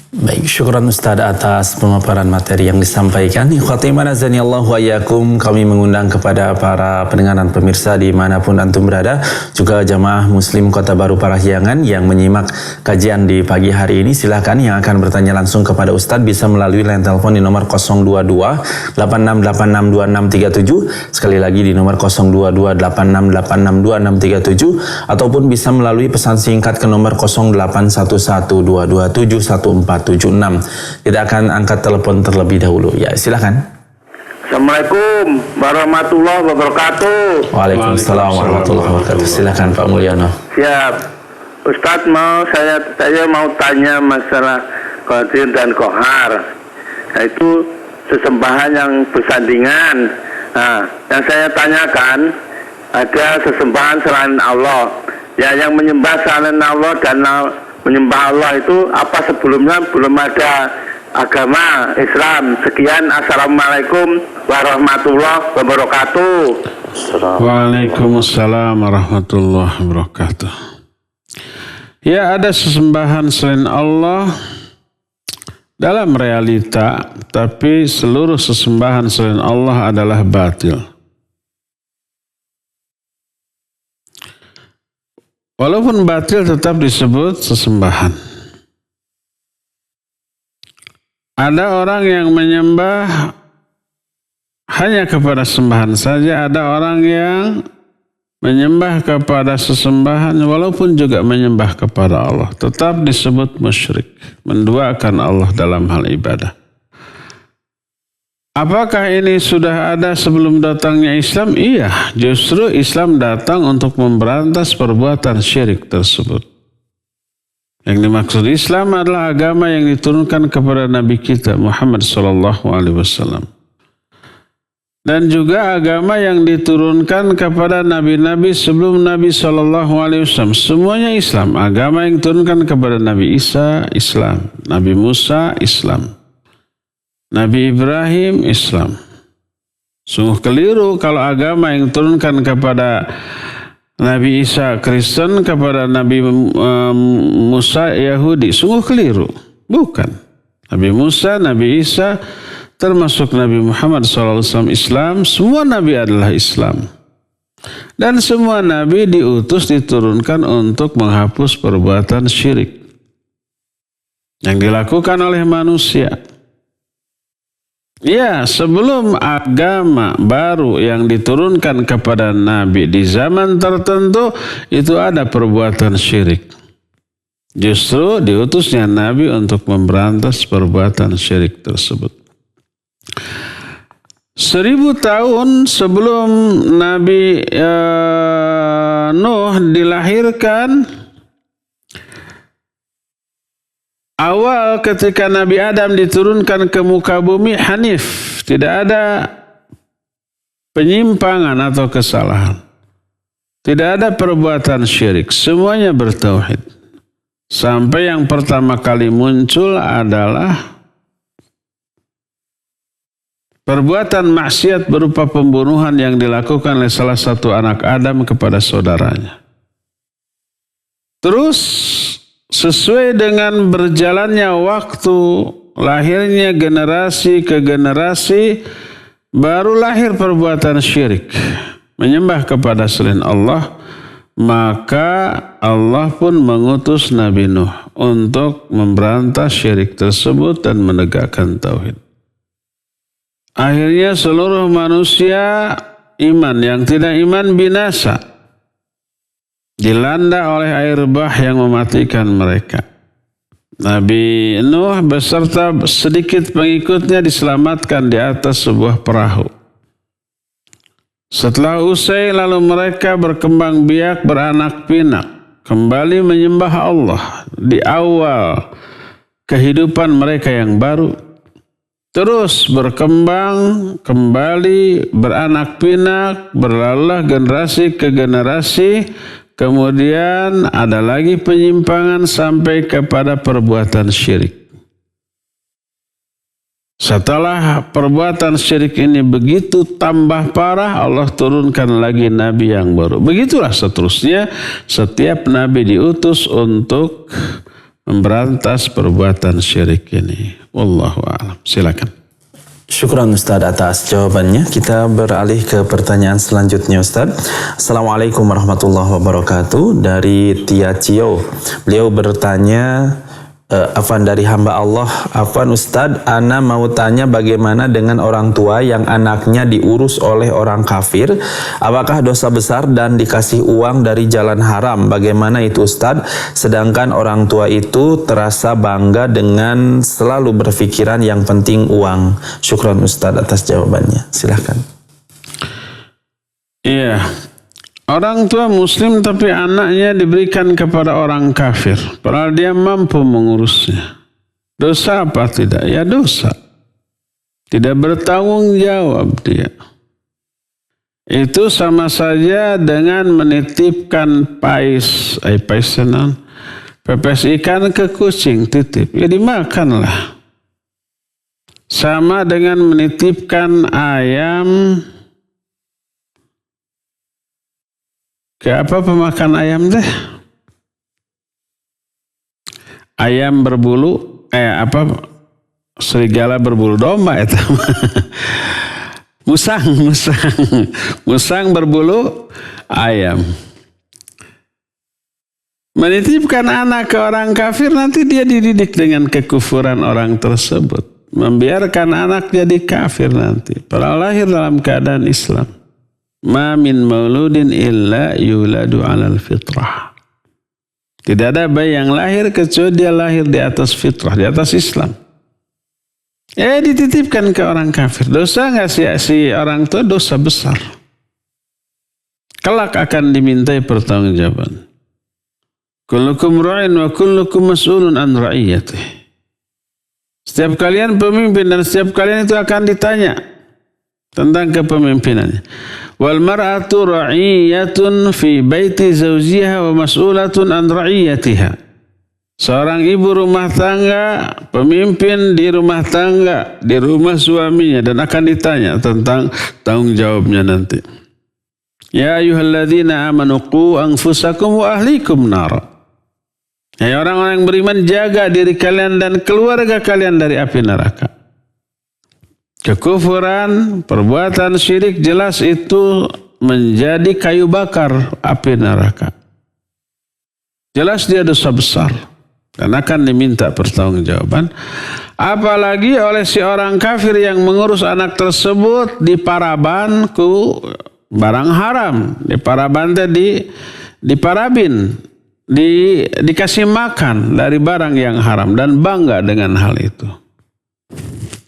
Baik, syukran Ustaz atas pemaparan materi yang disampaikan. Ikhwati iman azani Allah wa iyyakum, kami mengundang kepada para pendengar dan pemirsa dimanapun antum berada, juga jamaah muslim Kota Baru Parahyangan yang menyimak kajian di pagi hari ini. Silakan yang akan bertanya langsung kepada Ustaz bisa melalui line telepon di nomor 022 86862637, sekali lagi di nomor 022 86862637, ataupun bisa melalui pesan singkat ke nomor 0811227146. Kita akan angkat telepon terlebih dahulu. Ya, silakan. Assalamualaikum warahmatullahi wabarakatuh. Waalaikumsalam warahmatullahi wabarakatuh. Silakan Pak Mulyono. Siap. Ustadz saya mau tanya masalah Qadir dan Qahar. Yaitu sesembahan yang bersandingan. Nah, yang saya tanyakan, ada sesembahan selain Allah. Ya, yang menyembah selain Allah dan menyembah Allah itu apa sebelumnya belum ada agama Islam. Sekian, assalamualaikum warahmatullahi wabarakatuh. Waalaikumsalam warahmatullahi wabarakatuh. Ya, ada sesembahan selain Allah dalam realita, tapi seluruh sesembahan selain Allah adalah batil. Walaupun batil tetap disebut sesembahan. Ada orang yang menyembah hanya kepada sembahan saja, ada orang yang menyembah kepada sesembahan walaupun juga menyembah kepada Allah. Tetap disebut musyrik, menduakan Allah dalam hal ibadah. Apakah ini sudah ada sebelum datangnya Islam? Iya, justru Islam datang untuk memberantas perbuatan syirik tersebut. Yang dimaksud Islam adalah agama yang diturunkan kepada Nabi kita Muhammad SAW. Dan juga agama yang diturunkan kepada nabi-nabi sebelum Nabi SAW. Semuanya Islam. Agama yang diturunkan kepada Nabi Isa, Islam. Nabi Musa, Islam. Nabi Ibrahim, Islam. Sungguh keliru kalau agama yang diturunkan kepada Nabi Isa, Kristen, kepada Nabi Musa, Yahudi. Sungguh keliru. Bukan. Nabi Musa, Nabi Isa, termasuk Nabi Muhammad SAW, Islam. Semua Nabi adalah Islam. Dan semua Nabi diutus, diturunkan untuk menghapus perbuatan syirik yang dilakukan oleh manusia. Ya, sebelum agama baru yang diturunkan kepada Nabi di zaman tertentu, itu ada perbuatan syirik. Justru diutusnya Nabi untuk memberantas perbuatan syirik tersebut. 1000 tahun sebelum Nabi Nuh dilahirkan, awal ketika Nabi Adam diturunkan ke muka bumi hanif, tidak ada penyimpangan atau kesalahan. Tidak ada perbuatan syirik, semuanya bertauhid. Sampai yang pertama kali muncul adalah perbuatan maksiat berupa pembunuhan yang dilakukan oleh salah satu anak Adam kepada saudaranya. Terus sesuai dengan berjalannya waktu, lahirnya generasi ke generasi, baru lahir perbuatan syirik, menyembah kepada selain Allah. Maka Allah pun mengutus Nabi Nuh untuk memberantas syirik tersebut dan menegakkan tauhid. Akhirnya seluruh manusia iman, yang tidak iman binasa, dilanda oleh air bah yang mematikan mereka. Nabi Nuh beserta sedikit pengikutnya diselamatkan di atas sebuah perahu. Setelah usai, lalu mereka berkembang biak, beranak pinak, kembali menyembah Allah di awal kehidupan mereka yang baru. terus berkembang kembali, beranak pinak, berlalulah generasi ke generasi, kemudian ada lagi penyimpangan sampai kepada perbuatan syirik. Setelah perbuatan syirik ini begitu tambah parah, Allah turunkan lagi nabi yang baru. Begitulah seterusnya, setiap nabi diutus untuk memberantas perbuatan syirik ini. Wallahu a'lam. Silakan. Syukran Ustaz atas jawabannya. Kita beralih ke pertanyaan selanjutnya Ustaz. Assalamualaikum warahmatullahi wabarakatuh. Dari Tia Cio. Beliau bertanya, Afan dari hamba Allah, Afan Ustadz, ana mau tanya bagaimana dengan orang tua yang anaknya diurus oleh orang kafir, apakah dosa besar dan dikasih uang dari jalan haram, bagaimana itu Ustadz? Sedangkan orang tua itu terasa bangga dengan selalu berpikiran yang penting uang. Syukran Ustadz atas jawabannya, silahkan. Iya. Orang tua muslim tapi anaknya diberikan kepada orang kafir. Padahal dia mampu mengurusnya. Dosa apa tidak? Ya dosa. Tidak bertanggung jawab dia. Itu sama saja dengan menitipkan pepes ikan ke kucing, titip. Ya dimakanlah. Sama dengan menitipkan ayam ke apa pemakan ayam teh? Ayam berbulu, serigala berbulu domba itu. Musang berbulu ayam. Menitipkan anak ke orang kafir, nanti dia dididik dengan kekufuran orang tersebut. Membiarkan anak jadi kafir nanti. Padahal lahir dalam keadaan Islam. Ma min mauludin illa yuladu alal fitrah. Tidak ada bayi yang lahir kecuali dia lahir di atas fitrah, di atas Islam. Dititipkan ke orang kafir. Dosa nggak si orang tua? Dosa besar. Kelak akan dimintai pertanggungjawaban. Kullukum ra'in wa kullukum mas'ulun an ra'iyatih. Setiap kalian pemimpin dan setiap kalian itu akan ditanya tentang kepemimpinannya. Wal mar'atu ra'iyatun fi baiti zawjiha wa mas'ulatun an ra'iyatiha. Seorang ibu rumah tangga, pemimpin di rumah tangga, di rumah suaminya, dan akan ditanya tentang tanggung jawabnya nanti. Ya ayyuhalladzina amanu qu anfusakum wa ahlikum nar. Hai orang-orang yang beriman, jaga diri kalian dan keluarga kalian dari api neraka. Kekufuran, perbuatan syirik jelas itu menjadi kayu bakar api neraka. Jelas dia dosa besar dan akan diminta pertanggungjawaban. Apalagi oleh si orang kafir yang mengurus anak tersebut di paraban ku barang haram. Di paraban di parabin, dikasih makan dari barang yang haram dan bangga dengan hal itu.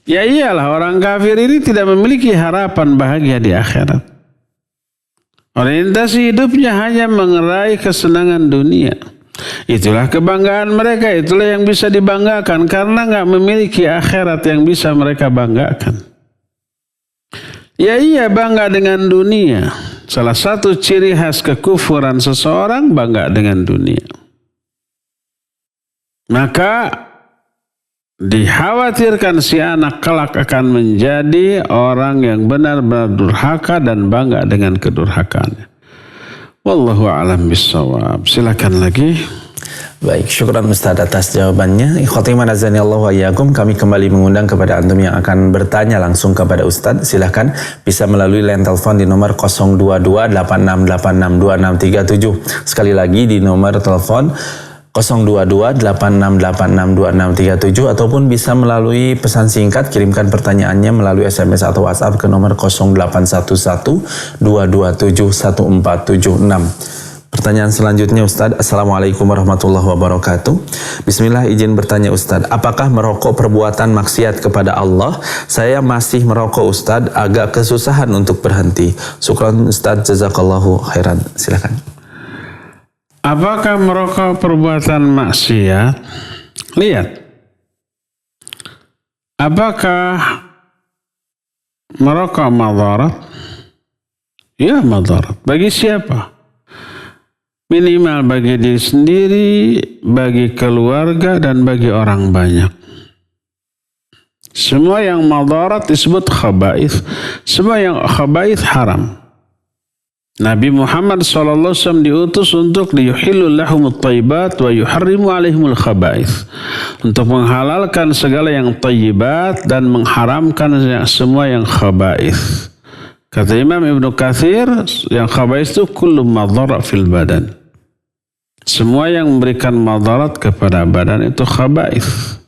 Ya iyalah, orang kafir ini tidak memiliki harapan bahagia di akhirat. Orientasi hidupnya hanya mengerai kesenangan dunia. Itulah kebanggaan mereka, itulah yang bisa dibanggakan karena nggak memiliki akhirat yang bisa mereka banggakan. Ya iya, bangga dengan dunia. Salah satu ciri khas kekufuran seseorang bangga dengan dunia. Maka dikhawatirkan si anak kelak akan menjadi orang yang benar-benar durhaka dan bangga dengan kedurhakaannya. Wallahu a'lam bissawab. Silakan lagi. Baik, syukran Ustaz atas jawabannya. Ikhwati man azanillahu wa iyyakum, kami kembali mengundang kepada antum yang akan bertanya langsung kepada Ustaz. Silakan bisa melalui line telepon di nomor 02286862637. Sekali lagi di nomor telepon 02286862637 ataupun bisa melalui pesan singkat, kirimkan pertanyaannya melalui SMS atau WhatsApp ke nomor 0811-227-1476. Pertanyaan selanjutnya Ustadz. Assalamualaikum warahmatullahi wabarakatuh. Bismillah, izin bertanya Ustadz, apakah merokok perbuatan maksiat kepada Allah? Saya masih merokok Ustadz, agak kesusahan untuk berhenti. Syukran Ustadz, jazakallahu khairan. Silakan. Apakah merokok perbuatan maksiat? Lihat. Apakah merokok madarat? Ya madarat. Bagi siapa? Minimal bagi diri sendiri, bagi keluarga, dan bagi orang banyak. Semua yang madarat disebut khaba'ith. Semua yang khaba'ith haram. Nabi Muhammad SAW diutus untuk liyuhillu lahumut thayyibat wa yuharrimu alaihimul khaba'ith. Untuk menghalalkan segala yang thayyibat dan mengharamkan semua yang khaba'ith. Kata Imam Ibnu Katsir, yang khaba'ith itu kullu madhara fil badan. Semua yang memberikan madarat kepada badan itu khaba'ith.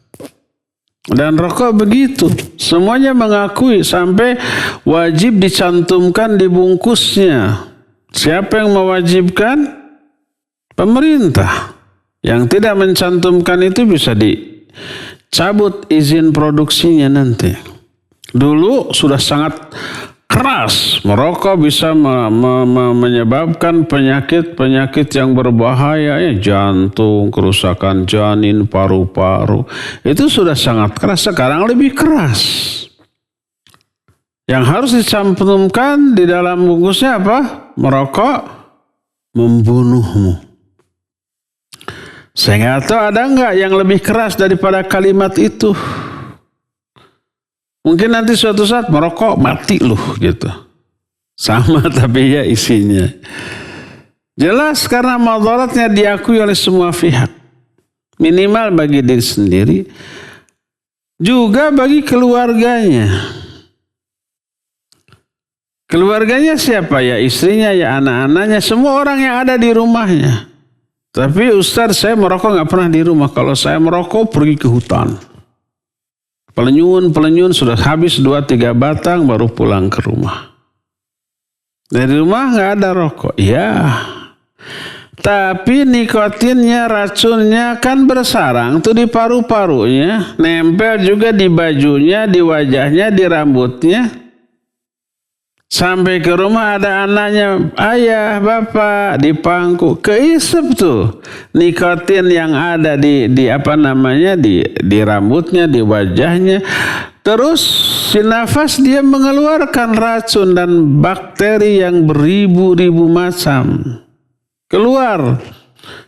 Dan rokok begitu. Semuanya mengakui sampai wajib dicantumkan di bungkusnya. Siapa yang mewajibkan? Pemerintah. Yang tidak mencantumkan itu bisa dicabut izin produksinya nanti. Dulu sudah sangat keras. Merokok bisa menyebabkan penyakit-penyakit yang berbahaya, ya, jantung, kerusakan janin, paru-paru. Itu sudah sangat keras. Sekarang lebih keras. Yang harus dicantumkan di dalam bungkusnya apa? Merokok membunuhmu. Saya nggak tahu ada nggak yang lebih keras daripada kalimat itu. Mungkin nanti suatu saat merokok mati loh gitu. Sama tapi ya isinya. Jelas karena madaratnya diakui oleh semua pihak. Minimal bagi diri sendiri. Juga bagi keluarganya. Keluarganya siapa? Ya istrinya, ya anak-anaknya, semua orang yang ada di rumahnya. Tapi Ustaz, saya merokok nggak pernah di rumah. Kalau saya merokok pergi ke hutan. Pelenyun sudah habis 2-3 batang baru pulang ke rumah. Dari rumah nggak ada rokok. Ya. Tapi nikotinnya, racunnya kan bersarang tuh di paru-parunya. Nempel juga di bajunya, di wajahnya, di rambutnya. Sampai ke rumah ada anaknya, ayah, bapak, di pangku, keisep tuh nikotin yang ada di rambutnya, di wajahnya. Terus si nafas dia mengeluarkan racun dan bakteri yang beribu-ribu macam. Keluar,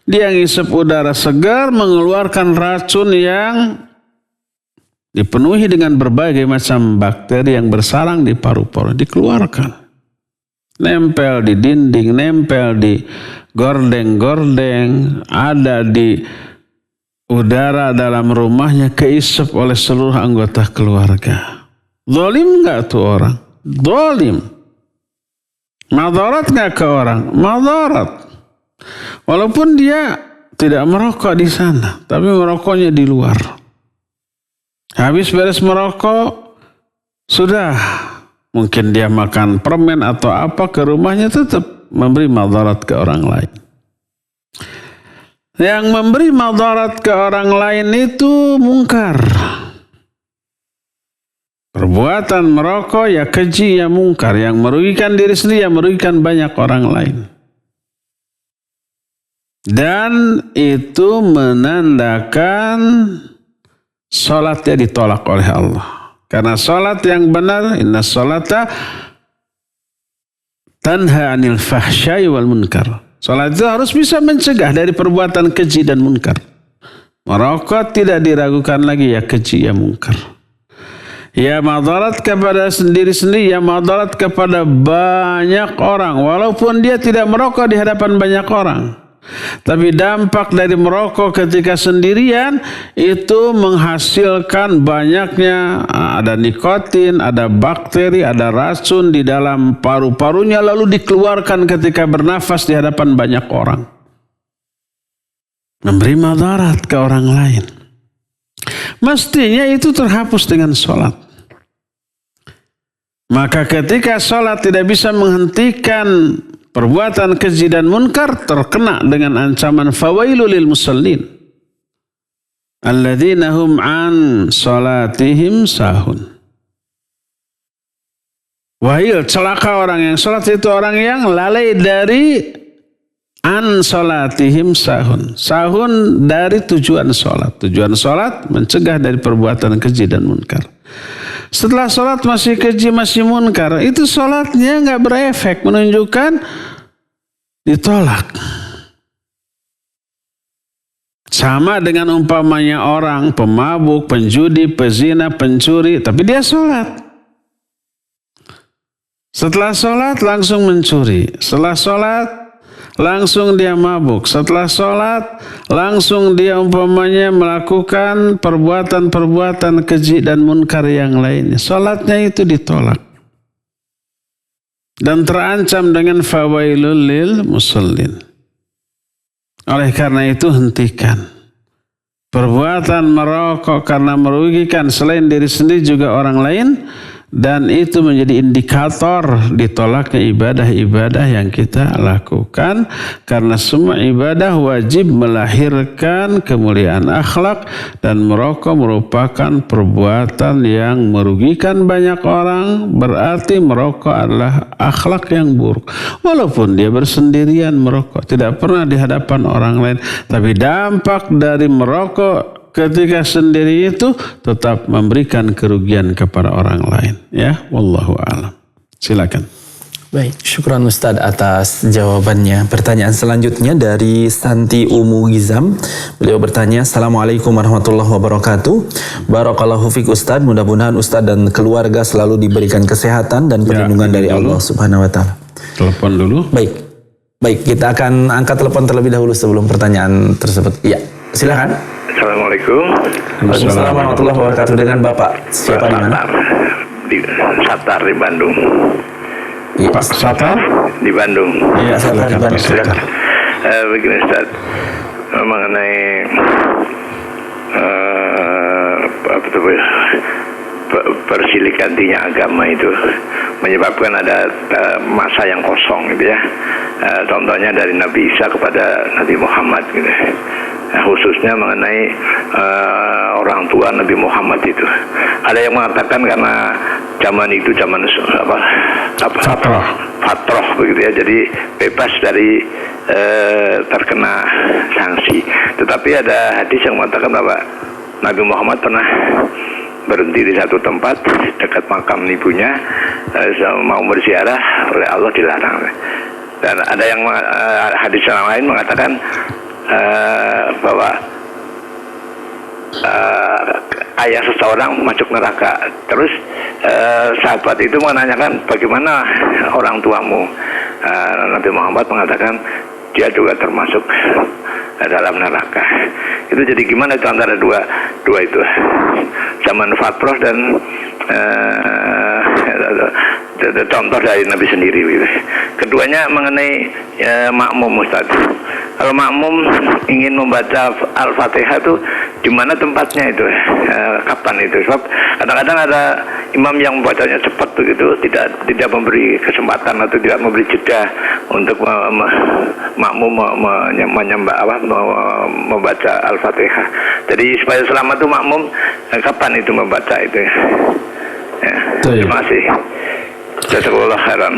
dia ngisep udara segar, mengeluarkan racun yang dipenuhi dengan berbagai macam bakteri yang bersarang di paru-paru, dikeluarkan. Nempel di dinding, nempel di gordeng-gordeng, ada di udara dalam rumahnya, keisep oleh seluruh anggota keluarga. Zalim enggak tuh orang? Zalim. Madarat enggak ke orang? Madarat. Walaupun dia tidak merokok di sana, tapi merokoknya di luar. Habis beres merokok, sudah mungkin dia makan permen atau apa, ke rumahnya tetap memberi madarat ke orang lain. Yang memberi madarat ke orang lain itu mungkar. Perbuatan merokok ya keji, ya mungkar. Yang merugikan diri sendiri, yang merugikan banyak orang lain. Dan itu menandakan salatnya ditolak oleh Allah. Karena salat yang benar, inna salata tanha anil fahsyai wal munkar. Salat itu harus bisa mencegah dari perbuatan keji dan munkar. Merokok tidak diragukan lagi, ya keji, ya munkar. Ya madarat kepada sendiri sendiri, ya madarat kepada banyak orang. Walaupun dia tidak merokok di hadapan banyak orang. Tapi dampak dari merokok ketika sendirian itu menghasilkan banyaknya, ada nikotin, ada bakteri, ada racun di dalam paru-parunya, lalu dikeluarkan ketika bernafas di hadapan banyak orang. Memberi madarat ke orang lain. Mestinya itu terhapus dengan sholat. Maka ketika sholat tidak bisa menghentikan perbuatan keji dan munkar, terkena dengan ancaman fawailul lil musallin alladzina hum an salatihim sahun. Wahil, celaka orang yang salat itu orang yang lalai dari an salatihim sahun. Sahun dari tujuan salat. Tujuan salat mencegah dari perbuatan keji dan munkar. Setelah sholat masih keji, masih munkar, itu sholatnya nggak berefek, menunjukkan ditolak. Sama dengan umpamanya orang pemabuk, penjudi, pezina, pencuri, tapi dia sholat. Setelah sholat langsung mencuri. Setelah sholat langsung dia mabuk. Setelah sholat langsung dia umpamanya melakukan perbuatan-perbuatan keji dan munkar yang lainnya. Sholatnya itu ditolak. Dan terancam dengan fawailul lil musallin. Oleh karena itu hentikan. Perbuatan merokok karena merugikan selain diri sendiri juga orang lain. Dan itu menjadi indikator ditolaknya ibadah-ibadah yang kita lakukan. Karena semua ibadah wajib melahirkan kemuliaan akhlak. Dan merokok merupakan perbuatan yang merugikan banyak orang. Berarti merokok adalah akhlak yang buruk. Walaupun dia bersendirian merokok, tidak pernah di hadapan orang lain. Tapi dampak dari merokok ketika sendiri itu tetap memberikan kerugian kepada orang lain. Ya, wallahu a'lam. Silakan. Baik, syukran Ustadz atas jawabannya. Pertanyaan selanjutnya dari Santi Umu Gizam. Beliau bertanya, Assalamualaikum warahmatullahi wabarakatuh. Barakallahu fiik Ustadz. Mudah-mudahan Ustadz dan keluarga selalu diberikan kesehatan dan perlindungan dari Allah Subhanahu wa Ta'ala. Telepon dulu. Baik, kita akan angkat telepon terlebih dahulu sebelum pertanyaan tersebut. Ya, silakan. Assalamualaikum. Waalaikumsalam warahmatullahi wabarakatuh. Dengan Bapak siapa di mana? Satar di Bandung. Ya, Pak Satar Di Bandung. Iya, Satar di Bandung. Silakan. Begini Ustaz, mengenai persilikantinya agama itu menyebabkan ada masa yang kosong gitu ya. Contohnya dari Nabi Isa kepada Nabi Muhammad gitu. Khususnya mengenai orang tua Nabi Muhammad itu. Ada yang mengatakan karena zaman itu zaman fatroh begitu ya, jadi bebas dari terkena sanksi. Tetapi ada hadis yang mengatakan bahwa Nabi Muhammad pernah berhenti di satu tempat dekat makam ibunya, mau berziarah, oleh Allah dilarang. Dan ada yang hadis yang lain mengatakan bahwa ayah seseorang masuk neraka. Terus sahabat itu menanyakan, bagaimana orang tuamu? Nabi Muhammad mengatakan dia juga termasuk dalam neraka. Itu jadi gimana itu antara dua itu, zaman fatroh dan contoh dari Nabi sendiri gitu. Keduanya mengenai makmum Ustaz. Kalau makmum ingin membaca Al-Fatihah itu di mana tempatnya itu? Kapan itu? Sebab kadang-kadang ada imam yang membacanya cepat begitu, tidak memberi kesempatan atau tidak memberi jeda untuk makmum membaca Al-Fatihah. Jadi supaya selamat itu makmum, kapan itu membaca itu? Ya, terima kasih. Jazakallahu khairan.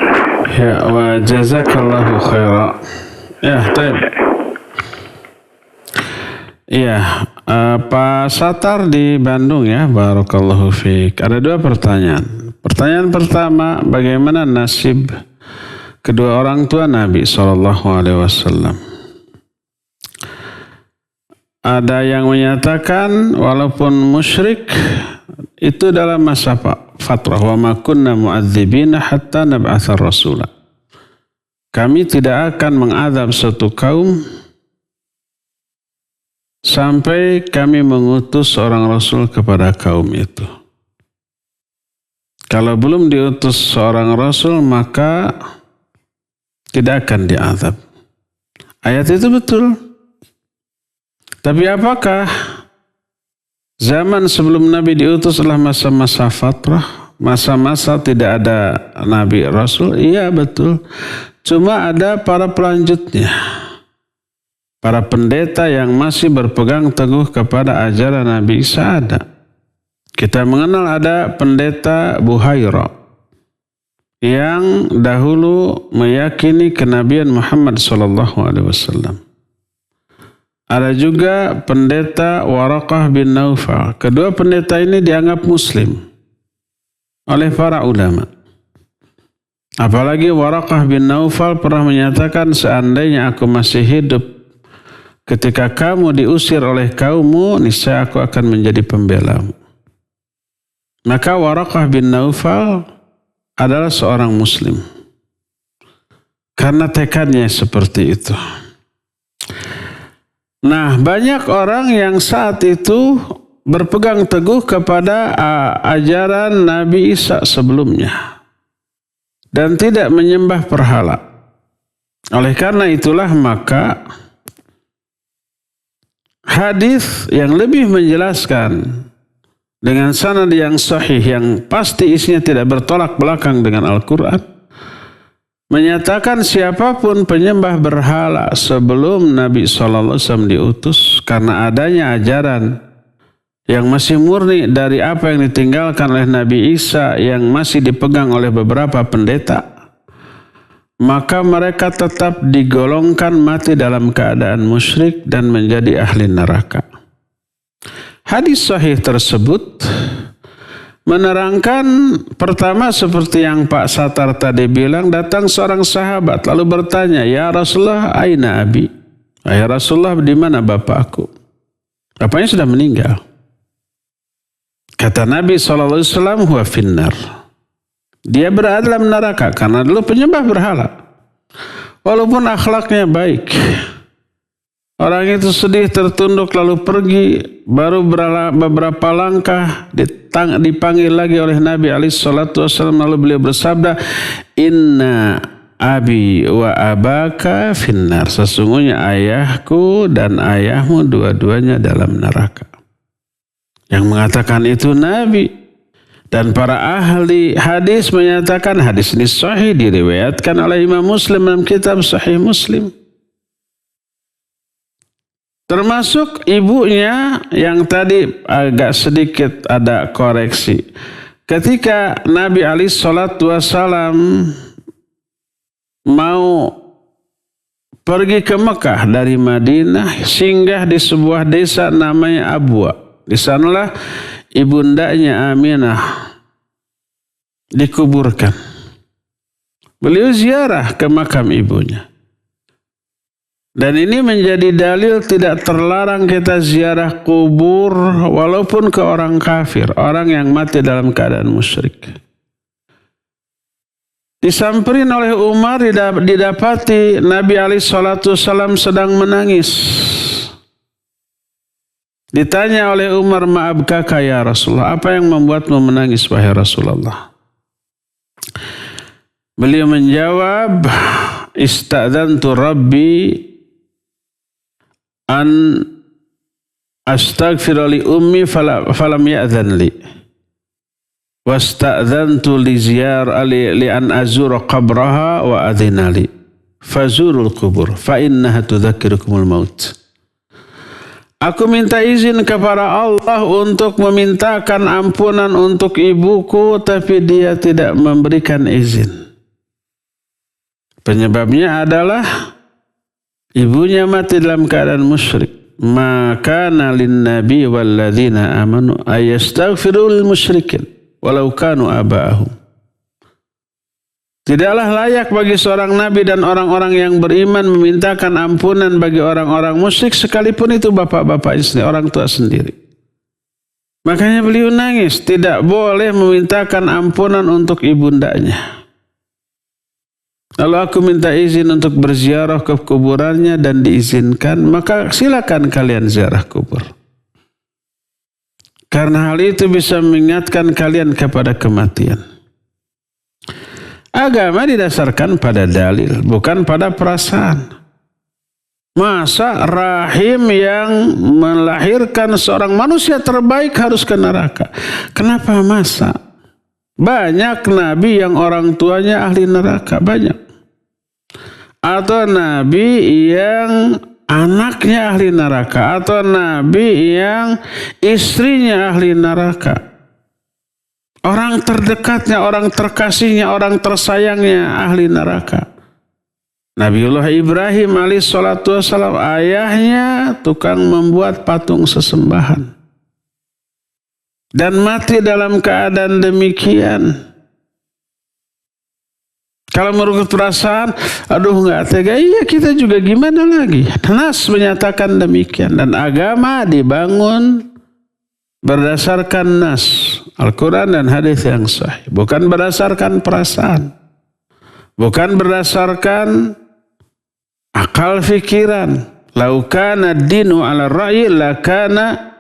Ya, wa jazakallahu khairan. Ya, baik. Iya, Pak Satar di Bandung ya, barakallahu fiik. Ada dua pertanyaan. Pertanyaan pertama, bagaimana nasib kedua orang tua Nabi SAW? Ada yang menyatakan walaupun musyrik itu dalam masa fatrah, wa ma kunna mu'adzibina hatta nab'atsa rasula. Kami tidak akan mengazab suatu kaum sampai kami mengutus seorang rasul kepada kaum itu. Kalau belum diutus seorang rasul, maka tidak akan diazab. Ayat itu betul. Tapi apakah zaman sebelum Nabi diutus adalah masa-masa fatrah, masa-masa tidak ada Nabi Rasul? Iya betul. Cuma ada para pelanjutnya, para pendeta yang masih berpegang teguh kepada ajaran Nabi Isa ada. Kita mengenal ada pendeta Buhaira yang dahulu meyakini kenabian Muhammad SAW. Ada juga pendeta Waraqah bin Naufal. Kedua pendeta ini dianggap Muslim. oleh para ulama. Apalagi Waraqah bin Naufal pernah menyatakan, seandainya aku masih hidup ketika kamu diusir oleh kaummu, niscaya aku akan menjadi pembelamu. Maka Waraqah bin Naufal adalah seorang muslim. Karena tekadnya seperti itu. Nah, banyak orang yang saat itu berpegang teguh kepada ajaran Nabi Isa sebelumnya. Dan tidak menyembah berhala. Oleh karena itulah maka hadis yang lebih menjelaskan dengan sanad yang sahih yang pasti isinya tidak bertolak belakang dengan Al-Quran, menyatakan siapapun penyembah berhala sebelum Nabi SAW diutus, karena adanya ajaran yang masih murni dari apa yang ditinggalkan oleh Nabi Isa yang masih dipegang oleh beberapa pendeta, maka mereka tetap digolongkan mati dalam keadaan musyrik dan menjadi ahli neraka. Hadis sahih tersebut menerangkan, pertama seperti yang Pak Satar tadi bilang, datang seorang sahabat lalu bertanya, "Ya Rasulullah, aina abi?" "Ya Rasulullah, di mana bapakku?" Bapaknya sudah meninggal. Kata Nabi SAW, "Huwa finnar." Dia berada dalam neraka karena dulu penyembah berhala. Walaupun akhlaknya baik. Orang itu sedih, tertunduk lalu pergi. Baru beberapa langkah dipanggil lagi oleh Nabi SAW, lalu beliau bersabda, "Inna abi wa abaka finnar." Sesungguhnya ayahku dan ayahmu dua-duanya dalam neraka. Yang mengatakan itu Nabi. Dan para ahli hadis menyatakan hadis ini sahih, diriwayatkan oleh Imam Muslim dalam kitab Sahih Muslim. Termasuk ibunya yang tadi agak sedikit ada koreksi. Ketika Nabi SAW mau pergi ke Mekah dari Madinah, singgah di sebuah desa namanya Abwa. Di sanalah ibundanya Aminah dikuburkan. Beliau ziarah ke makam ibunya. Dan ini menjadi dalil tidak terlarang kita ziarah kubur walaupun ke orang kafir, orang yang mati dalam keadaan musyrik. Disamperin oleh Umar, didapati Nabi SAW sedang menangis. Ditanya oleh Umar, "Ma'abkaka ya Rasulullah?" Apa yang membuatmu menangis wahai Rasulullah? Beliau menjawab, "Ista'dzantu Rabbi an astaghfira li ummi falam ya'dzan li. Wasta'dzantu li an azura qabraha wa adzina li. Fazurul kubur fa innaha tudzakirukumul maut." Aku minta izin kepada Allah untuk memintakan ampunan untuk ibuku, tapi dia tidak memberikan izin. Penyebabnya adalah ibunya mati dalam keadaan musyrik. Maka nalin nabi walladzina amanu ayastaghfirul musyrikin walau kanu aba'ahum. Tidaklah layak bagi seorang nabi dan orang-orang yang beriman memintakan ampunan bagi orang-orang musyrik sekalipun itu bapak-bapak sendiri, orang tua sendiri. Makanya beliau nangis, tidak boleh memintakan ampunan untuk ibundanya. Lalu aku minta izin untuk berziarah ke kuburannya dan diizinkan, maka silakan kalian ziarah kubur. Karena hal itu bisa mengingatkan kalian kepada kematian. Agama didasarkan pada dalil, bukan pada perasaan. Masa rahim yang melahirkan seorang manusia terbaik harus ke neraka? Kenapa masa? Banyak nabi yang orang tuanya ahli neraka, banyak. Atau nabi yang anaknya ahli neraka, atau nabi yang istrinya ahli neraka. Orang terdekatnya, orang terkasihnya, orang tersayangnya ahli neraka. Nabiullah Ibrahim alaihissalatu wassalam, ayahnya tukang membuat patung sesembahan. dan mati dalam keadaan demikian. Kalau menurut perasaan, aduh nggak tega, iya kita juga gimana lagi. Nas menyatakan demikian, dan agama dibangun berdasarkan nas, Al-Quran dan hadis yang sahih, bukan berdasarkan perasaan, bukan berdasarkan akal fikiran. Lau kana dinu ala ra'yi lakana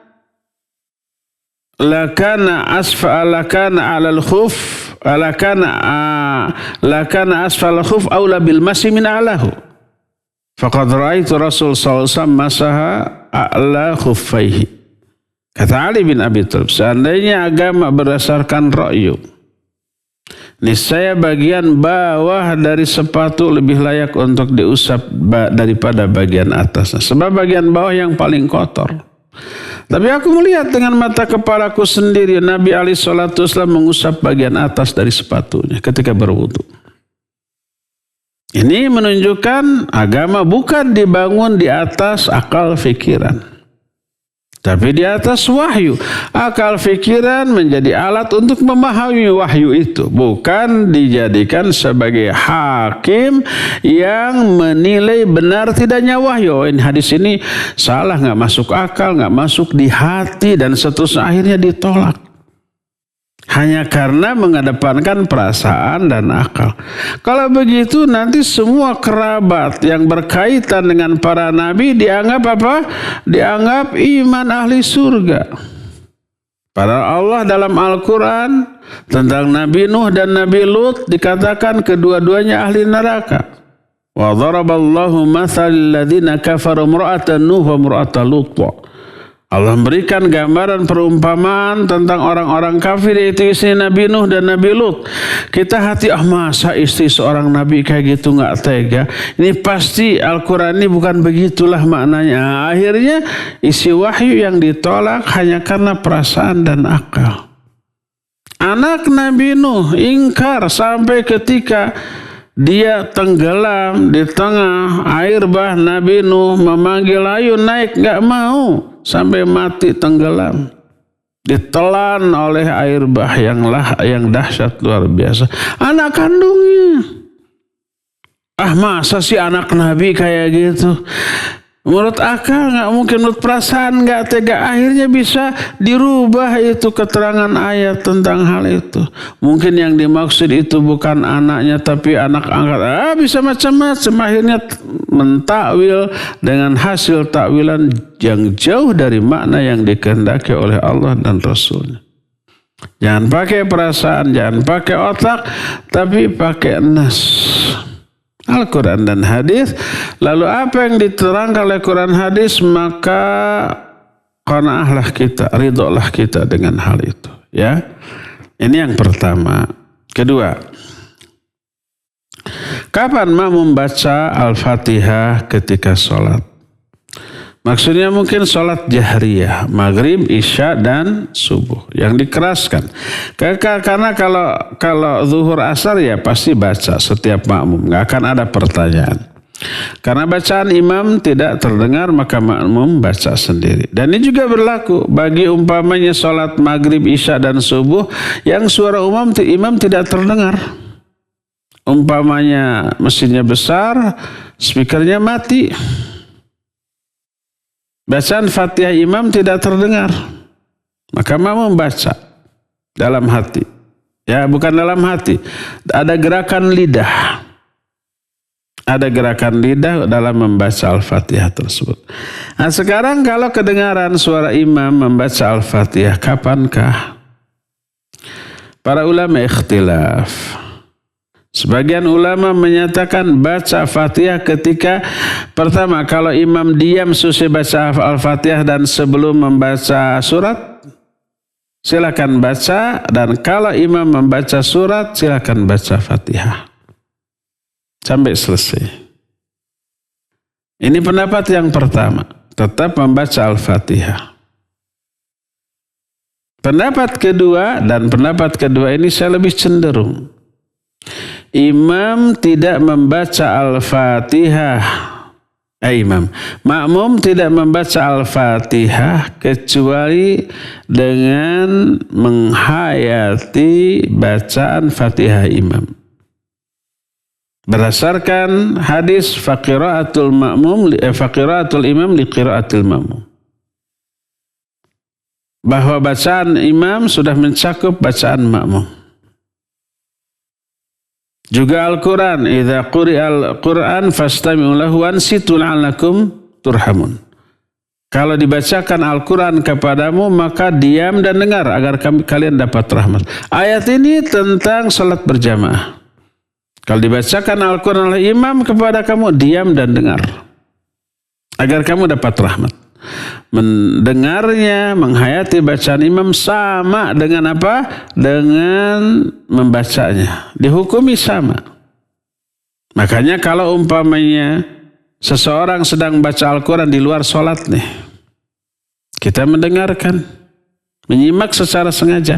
ala al-khuf lakana asfal al-khuf aula bil masi min a'lahu. Faqad ra'aitu Rasul sallallahu alaihi wasallam masaha a'la khuffaihi. Kata Ali bin Abi Thalib, seandainya agama berdasarkan ra'yu, niscaya bagian bawah dari sepatu lebih layak untuk diusap daripada bagian atasnya. Sebab bagian bawah yang paling kotor. Tapi aku melihat dengan mata kepalaku sendiri Nabi alaihi salatu wasallam mengusap bagian atas dari sepatunya ketika berwudu. Ini menunjukkan agama bukan dibangun di atas akal fikiran, tapi di atas wahyu. Akal fikiran menjadi alat untuk memahami wahyu itu, bukan dijadikan sebagai hakim yang menilai benar tidaknya wahyu. Ini hadis ini salah, nggak masuk akal, nggak masuk di hati, dan seterusnya, akhirnya ditolak. Hanya karena mengedepankan perasaan dan akal. Kalau begitu nanti semua kerabat yang berkaitan dengan para nabi dianggap apa? Dianggap iman ahli surga. Padahal Allah dalam Al-Quran tentang Nabi Nuh dan Nabi Lut dikatakan kedua-duanya ahli neraka. Wa dharaballahu mathalal ladzina kafaru imra'atan Nuh wa imra'atan Lut. Allah memberikan gambaran perumpamaan tentang orang-orang kafir, yaitu istri Nabi Nuh dan Nabi Lut. Kita hati, masa istri seorang nabi kayak gitu, nggak tega. Ini pasti Al-Quran ini bukan begitulah maknanya. Akhirnya isi wahyu yang ditolak hanya karena perasaan dan akal. Anak Nabi Nuh ingkar sampai ketika dia tenggelam di tengah air bah. Nabi Nuh memanggil, ayo naik, nggak mau. Sampai mati tenggelam, ditelan oleh air bah yang dahsyat luar biasa. Anak kandungnya, masa sih anak Nabi kayak gitu? Menurut akal nggak mungkin, menurut perasaan nggak tega. Akhirnya bisa dirubah itu keterangan ayat tentang hal itu. Mungkin yang dimaksud itu bukan anaknya tapi anak angkat. Bisa macam-macam. Akhirnya mentakwil dengan hasil takwilan yang jauh dari makna yang dikehendaki oleh Allah dan Rasulnya. Jangan pakai perasaan, jangan pakai otak, tapi pakai nas, Al-Quran dan hadis. Lalu apa yang diterangkan oleh Quran hadis, maka qanaahlah kita, ridholah kita dengan hal itu, ya. Ini yang pertama. Kedua, kapan makmum membaca Al-Fatihah ketika sholat? Maksudnya mungkin sholat jahriyah, maghrib, isya, dan subuh. Yang dikeraskan. Karena kalau zuhur asar ya pasti baca setiap makmum. Nggak akan ada pertanyaan. Karena bacaan imam tidak terdengar, maka makmum baca sendiri. Dan ini juga berlaku bagi umpamanya sholat maghrib, isya, dan subuh yang suara imam tidak terdengar. Umpamanya mesinnya besar, speakernya mati. Bacaan Fatihah imam tidak terdengar, maka makmum membaca dalam hati. Ya, bukan dalam hati. Ada gerakan lidah. Ada gerakan lidah dalam membaca Al-Fatihah tersebut. Nah, sekarang kalau kedengaran suara imam membaca Al-Fatihah, kapankah? Para ulama ikhtilaf. Sebagian ulama menyatakan baca Fatihah ketika pertama kalau imam diam selesai baca Al-Fatihah dan sebelum membaca surat, silakan baca, dan kalau imam membaca surat silakan baca Fatihah sampai selesai. Ini pendapat yang pertama, tetap membaca Al-Fatihah. Pendapat kedua, dan pendapat kedua ini saya lebih cenderung, imam tidak membaca Al-Fatihah Imam. Makmum tidak membaca Al-Fatihah kecuali dengan menghayati bacaan Fatihah imam. Berdasarkan hadis faqiraatul imam liqiraatil ma'mum. Bahwa bacaan imam sudah mencakup bacaan makmum. Juga Al-Quran, idza quri'al Quran fastami'u lahu wansitu la'allakum turhamun. Kalau dibacakan Al-Quran kepadamu maka diam dan dengar agar kalian dapat rahmat. Ayat ini tentang salat berjamaah. Kalau dibacakan Al-Quran oleh imam kepada kamu, diam dan dengar agar kamu dapat rahmat. Mendengarnya, menghayati bacaan imam sama dengan apa? Dengan membacanya. Dihukumi sama. Makanya kalau umpamanya seseorang sedang baca Al-Quran di luar sholat nih, kita mendengarkan, menyimak secara sengaja.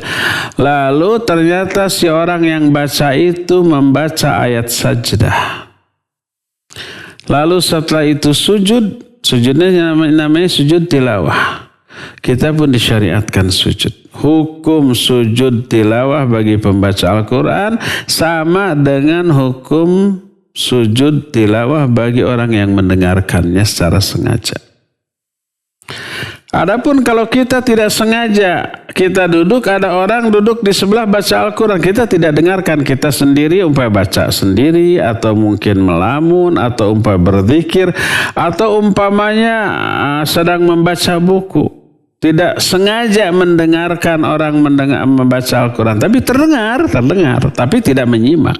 Lalu ternyata si orang yang baca itu membaca ayat sajdah. Lalu setelah itu sujudnya namanya sujud tilawah. Kita pun disyariatkan sujud. Hukum sujud tilawah bagi pembaca Al-Quran sama dengan hukum sujud tilawah bagi orang yang mendengarkannya secara sengaja. Adapun kalau kita tidak sengaja, kita duduk, ada orang duduk di sebelah baca Al-Quran, kita tidak dengarkan, kita sendiri umpamanya baca sendiri, atau mungkin melamun, atau umpamanya berzikir, atau umpamanya sedang membaca buku. Tidak sengaja mendengarkan orang membaca Al-Quran, tapi terdengar, tapi tidak menyimak.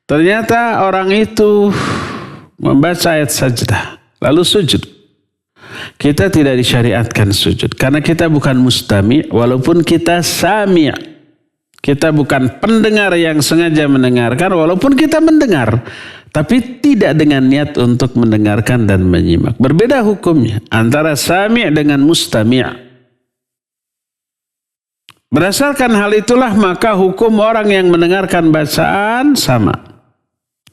Ternyata orang itu membaca ayat sajdah, lalu sujud. Kita tidak disyariatkan sujud karena kita bukan mustami, walaupun kita sami'. Kita bukan pendengar yang sengaja mendengarkan, walaupun kita mendengar, tapi tidak dengan niat untuk mendengarkan dan menyimak. Berbeda hukumnya antara sami' dengan mustami'. Berdasarkan hal itulah maka hukum orang yang mendengarkan bacaan sama.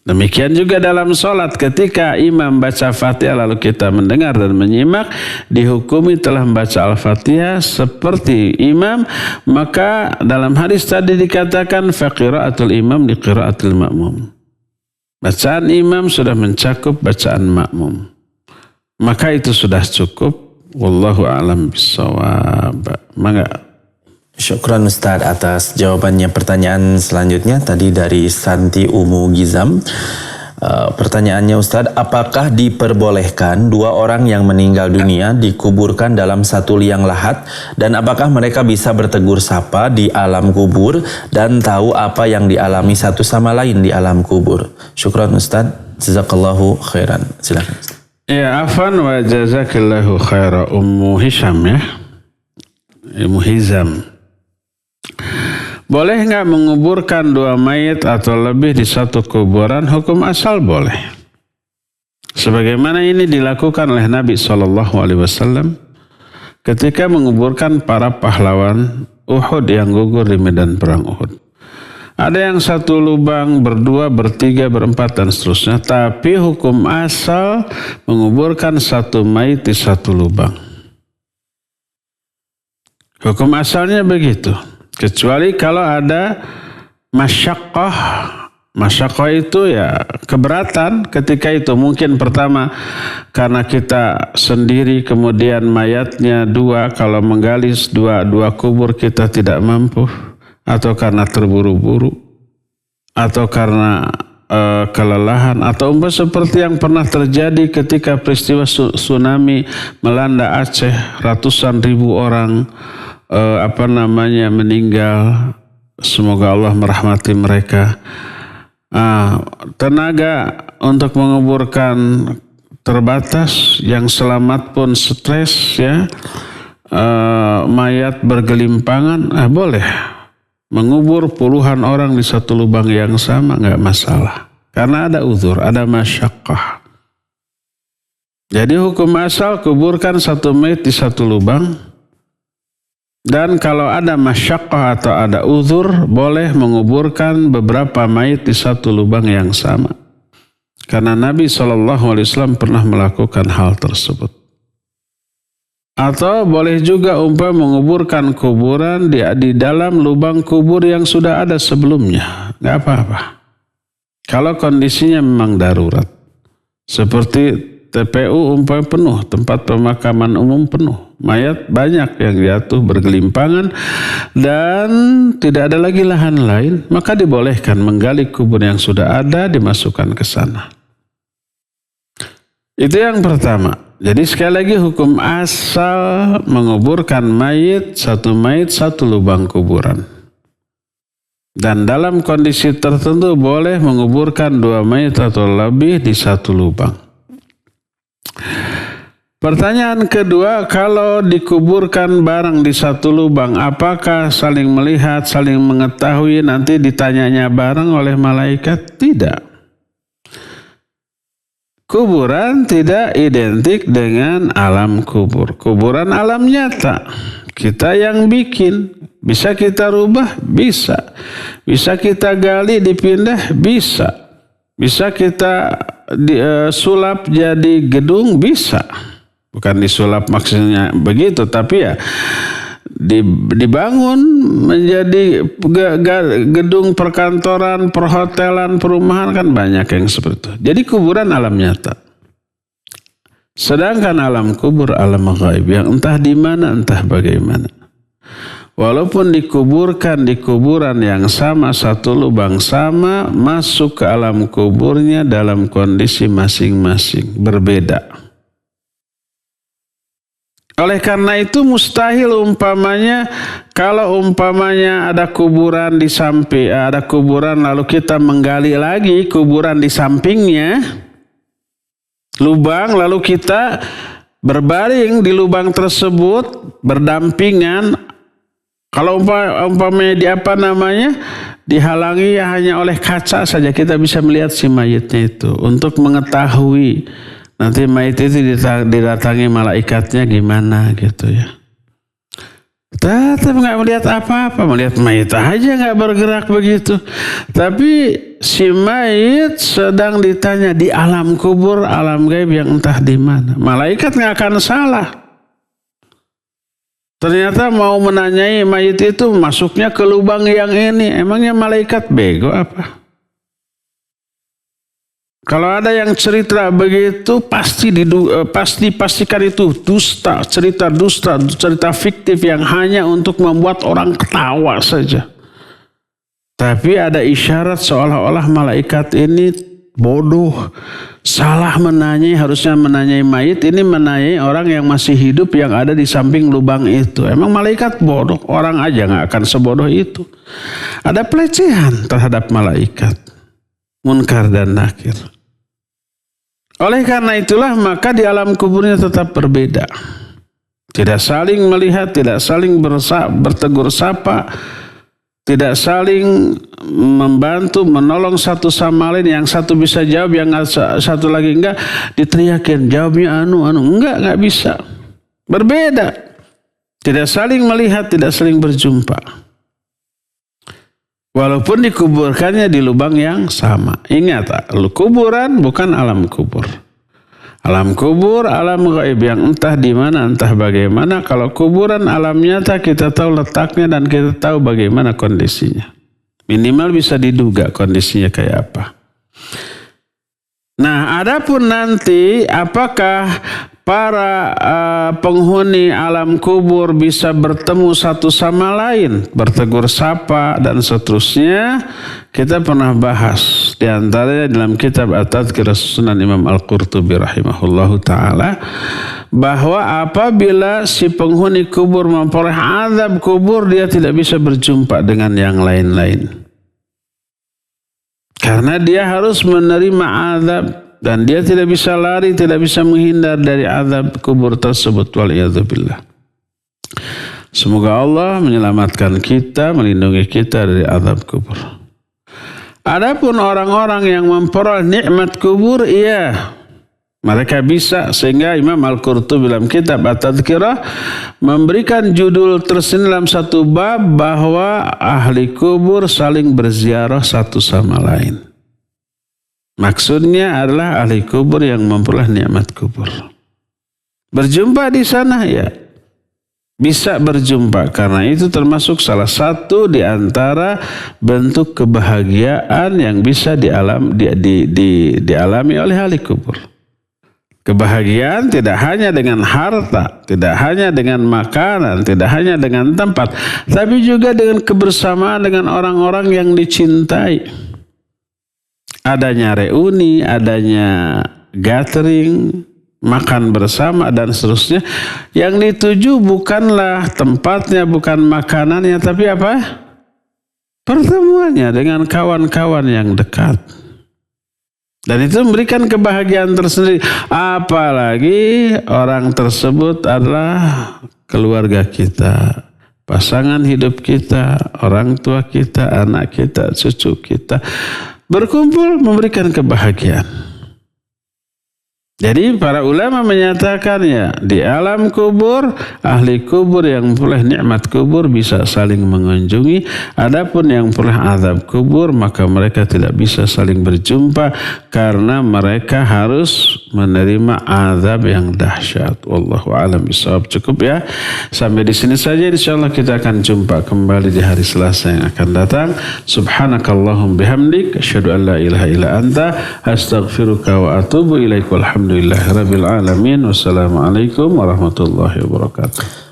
Demikian juga dalam sholat, ketika imam baca Fatihah lalu kita mendengar dan menyimak, dihukumi telah membaca Al-Fatihah seperti imam. Maka dalam hadis tadi dikatakan faqiraatul imam liqiraatil ma'mum. Bacaan imam sudah mencakup bacaan makmum. Maka itu sudah cukup. Wallahu a'lam bishawab. Mangga. Syukran Ustaz atas jawabannya. Pertanyaan selanjutnya tadi dari Santi Umu Gizam. Pertanyaannya Ustaz, apakah diperbolehkan dua orang yang meninggal dunia dikuburkan dalam satu liang lahat, dan apakah mereka bisa bertegur sapa di alam kubur dan tahu apa yang dialami satu sama lain di alam kubur? Syukran Ustaz, jazakallahu khairan. Silakan Ustaz. Ya, afan wa jazakillahu khairan. Ummu Hisham ya. Ummu Hizam. Boleh nggak menguburkan dua mayit atau lebih di satu kuburan? Hukum asal boleh. Sebagaimana ini dilakukan oleh Nabi SAW ketika menguburkan para pahlawan Uhud yang gugur di medan perang Uhud. Ada yang satu lubang, berdua, bertiga, berempat, dan seterusnya. Tapi hukum asal menguburkan satu mayit di satu lubang. Hukum asalnya begitu. Kecuali kalau ada masyaqqah. Masyaqqah itu ya keberatan ketika itu. Mungkin pertama karena kita sendiri, kemudian mayatnya dua. Kalau menggali dua kubur kita tidak mampu. Atau karena terburu-buru. Atau karena kelelahan. Atau seperti yang pernah terjadi ketika peristiwa tsunami melanda Aceh. Ratusan ribu orang meninggal. Semoga Allah merahmati mereka. Tenaga untuk menguburkan terbatas, yang selamat pun stres ya. Mayat bergelimpangan, boleh mengubur puluhan orang di satu lubang yang sama, nggak masalah. Karena ada uzur, ada masyaqqah. Jadi hukum asal kuburkan satu mayat di satu lubang. Dan kalau ada masyaqqah atau ada uzur, boleh menguburkan beberapa mayit di satu lubang yang sama. Karena Nabi SAW pernah melakukan hal tersebut. Atau boleh juga menguburkan kuburan di dalam lubang kubur yang sudah ada sebelumnya. Nggak apa-apa. Kalau kondisinya memang darurat. Seperti TPU penuh, tempat pemakaman umum penuh. Mayat banyak yang jatuh bergelimpangan dan tidak ada lagi lahan lain. Maka dibolehkan menggali kubur yang sudah ada, dimasukkan ke sana. Itu yang pertama. Jadi sekali lagi hukum asal menguburkan mayit satu lubang kuburan. Dan dalam kondisi tertentu boleh menguburkan 2 mayit atau lebih di satu lubang. Pertanyaan kedua, kalau dikuburkan barang di satu lubang, apakah saling melihat, saling mengetahui, nanti ditanyanya barang oleh malaikat? Tidak. Kuburan tidak identik dengan alam kubur. Kuburan alam nyata. Kita yang bikin. Bisa kita rubah? Bisa. Bisa kita gali, dipindah? Bisa. Bisa kita sulap jadi gedung? Bisa. Bukan disulap maksudnya begitu, tapi ya dibangun menjadi gedung perkantoran, perhotelan, perumahan, kan banyak yang seperti itu. Jadi kuburan alam nyata. Sedangkan alam kubur alam ghaib yang entah di mana, entah bagaimana. Walaupun dikuburkan di kuburan yang sama, satu lubang sama, masuk ke alam kuburnya dalam kondisi masing-masing berbeda. Oleh karena itu mustahil kalau ada kuburan di samping, ada kuburan lalu kita menggali lagi kuburan di sampingnya, lubang, lalu kita berbaring di lubang tersebut berdampingan. Kalau umpamanya dihalangi hanya oleh kaca saja, kita bisa melihat si mayitnya itu untuk mengetahui nanti mayit itu didatangi malaikatnya gimana gitu ya. Tetap nggak melihat apa-apa, melihat mayit aja nggak bergerak begitu. Tapi si mayit sedang ditanya di alam kubur, alam gaib yang entah di mana. Malaikat nggak akan salah. Ternyata mau menanyai mayit itu masuknya ke lubang yang ini, emangnya malaikat bego apa? Kalau ada yang cerita begitu pastikan itu dusta, cerita fiktif yang hanya untuk membuat orang ketawa saja. Tapi ada isyarat seolah-olah malaikat ini bodoh, salah menanyai, harusnya menanyai mayit, ini menanyai orang yang masih hidup yang ada di samping lubang itu. Emang malaikat bodoh? Orang aja nggak akan sebodoh itu. Ada pelecehan terhadap malaikat, munkar dan nakir. Oleh karena itulah maka di alam kuburnya tetap berbeda. Tidak saling melihat, tidak saling bertegur sapa, tidak saling membantu, menolong satu sama lain. Yang satu bisa jawab, yang satu lagi enggak, diteriakin jawabnya enggak bisa. Berbeda. Tidak saling melihat, tidak saling berjumpa. Walaupun dikuburkannya di lubang yang sama. Ingat, kuburan bukan alam kubur. Alam kubur, alam gaib yang entah di mana, entah bagaimana. Kalau kuburan alam nyata, kita tahu letaknya dan kita tahu bagaimana kondisinya. Minimal bisa diduga kondisinya kayak apa. Nah, adapun nanti apakah para penghuni alam kubur bisa bertemu satu sama lain, bertegur sapa dan seterusnya, kita pernah bahas di antaranya dalam kitab At-Tadhkirah Sunan Imam Al-Qurtubi rahimahullahu taala, bahwa apabila si penghuni kubur memperoleh azab kubur, dia tidak bisa berjumpa dengan yang lain-lain. Karena dia harus menerima azab. Dan dia tidak bisa lari, tidak bisa menghindar dari azab kubur tersebut. Waliyadzubillah. Semoga Allah menyelamatkan kita, melindungi kita dari azab kubur. Adapun orang-orang yang memperoleh nikmat kubur, iya, mereka bisa. Sehingga Imam Al-Qurtubi dalam kitab At-Tadhkirah memberikan judul tersendiri dalam satu bab bahwa ahli kubur saling berziarah satu sama lain. Maksudnya adalah ahli kubur yang memperoleh nikmat kubur. Berjumpa di sana ya. Bisa berjumpa karena itu termasuk salah satu di antara bentuk kebahagiaan yang bisa dialami oleh ahli kubur. Kebahagiaan tidak hanya dengan harta, tidak hanya dengan makanan, tidak hanya dengan tempat, tapi juga dengan kebersamaan dengan orang-orang yang dicintai. Adanya reuni, adanya gathering, makan bersama dan seterusnya. Yang dituju bukanlah tempatnya, bukan makanannya, tapi apa? Pertemuannya dengan kawan-kawan yang dekat. Dan itu memberikan kebahagiaan tersendiri. Apalagi orang tersebut adalah keluarga kita, pasangan hidup kita, orang tua kita, anak kita, cucu kita. Berkumpul memberikan kebahagiaan. Jadi para ulama menyatakan ya, di alam kubur, ahli kubur yang memperoleh nikmat kubur bisa saling mengunjungi. Adapun yang memperoleh azab kubur, maka mereka tidak bisa saling berjumpa karena mereka harus menerima azab yang dahsyat. Wallahu a'lam bishawab. Cukup ya. Sampai di sini saja, insyaallah kita akan jumpa kembali di hari Selasa yang akan datang. Subhanakallahum bihamdik, asyhadu an la ilaha illa anta, astaghfiruka wa atubu ilaik. Alhamdulillahirabbil alamin. Wassalamualaikum warahmatullahi wabarakatuh.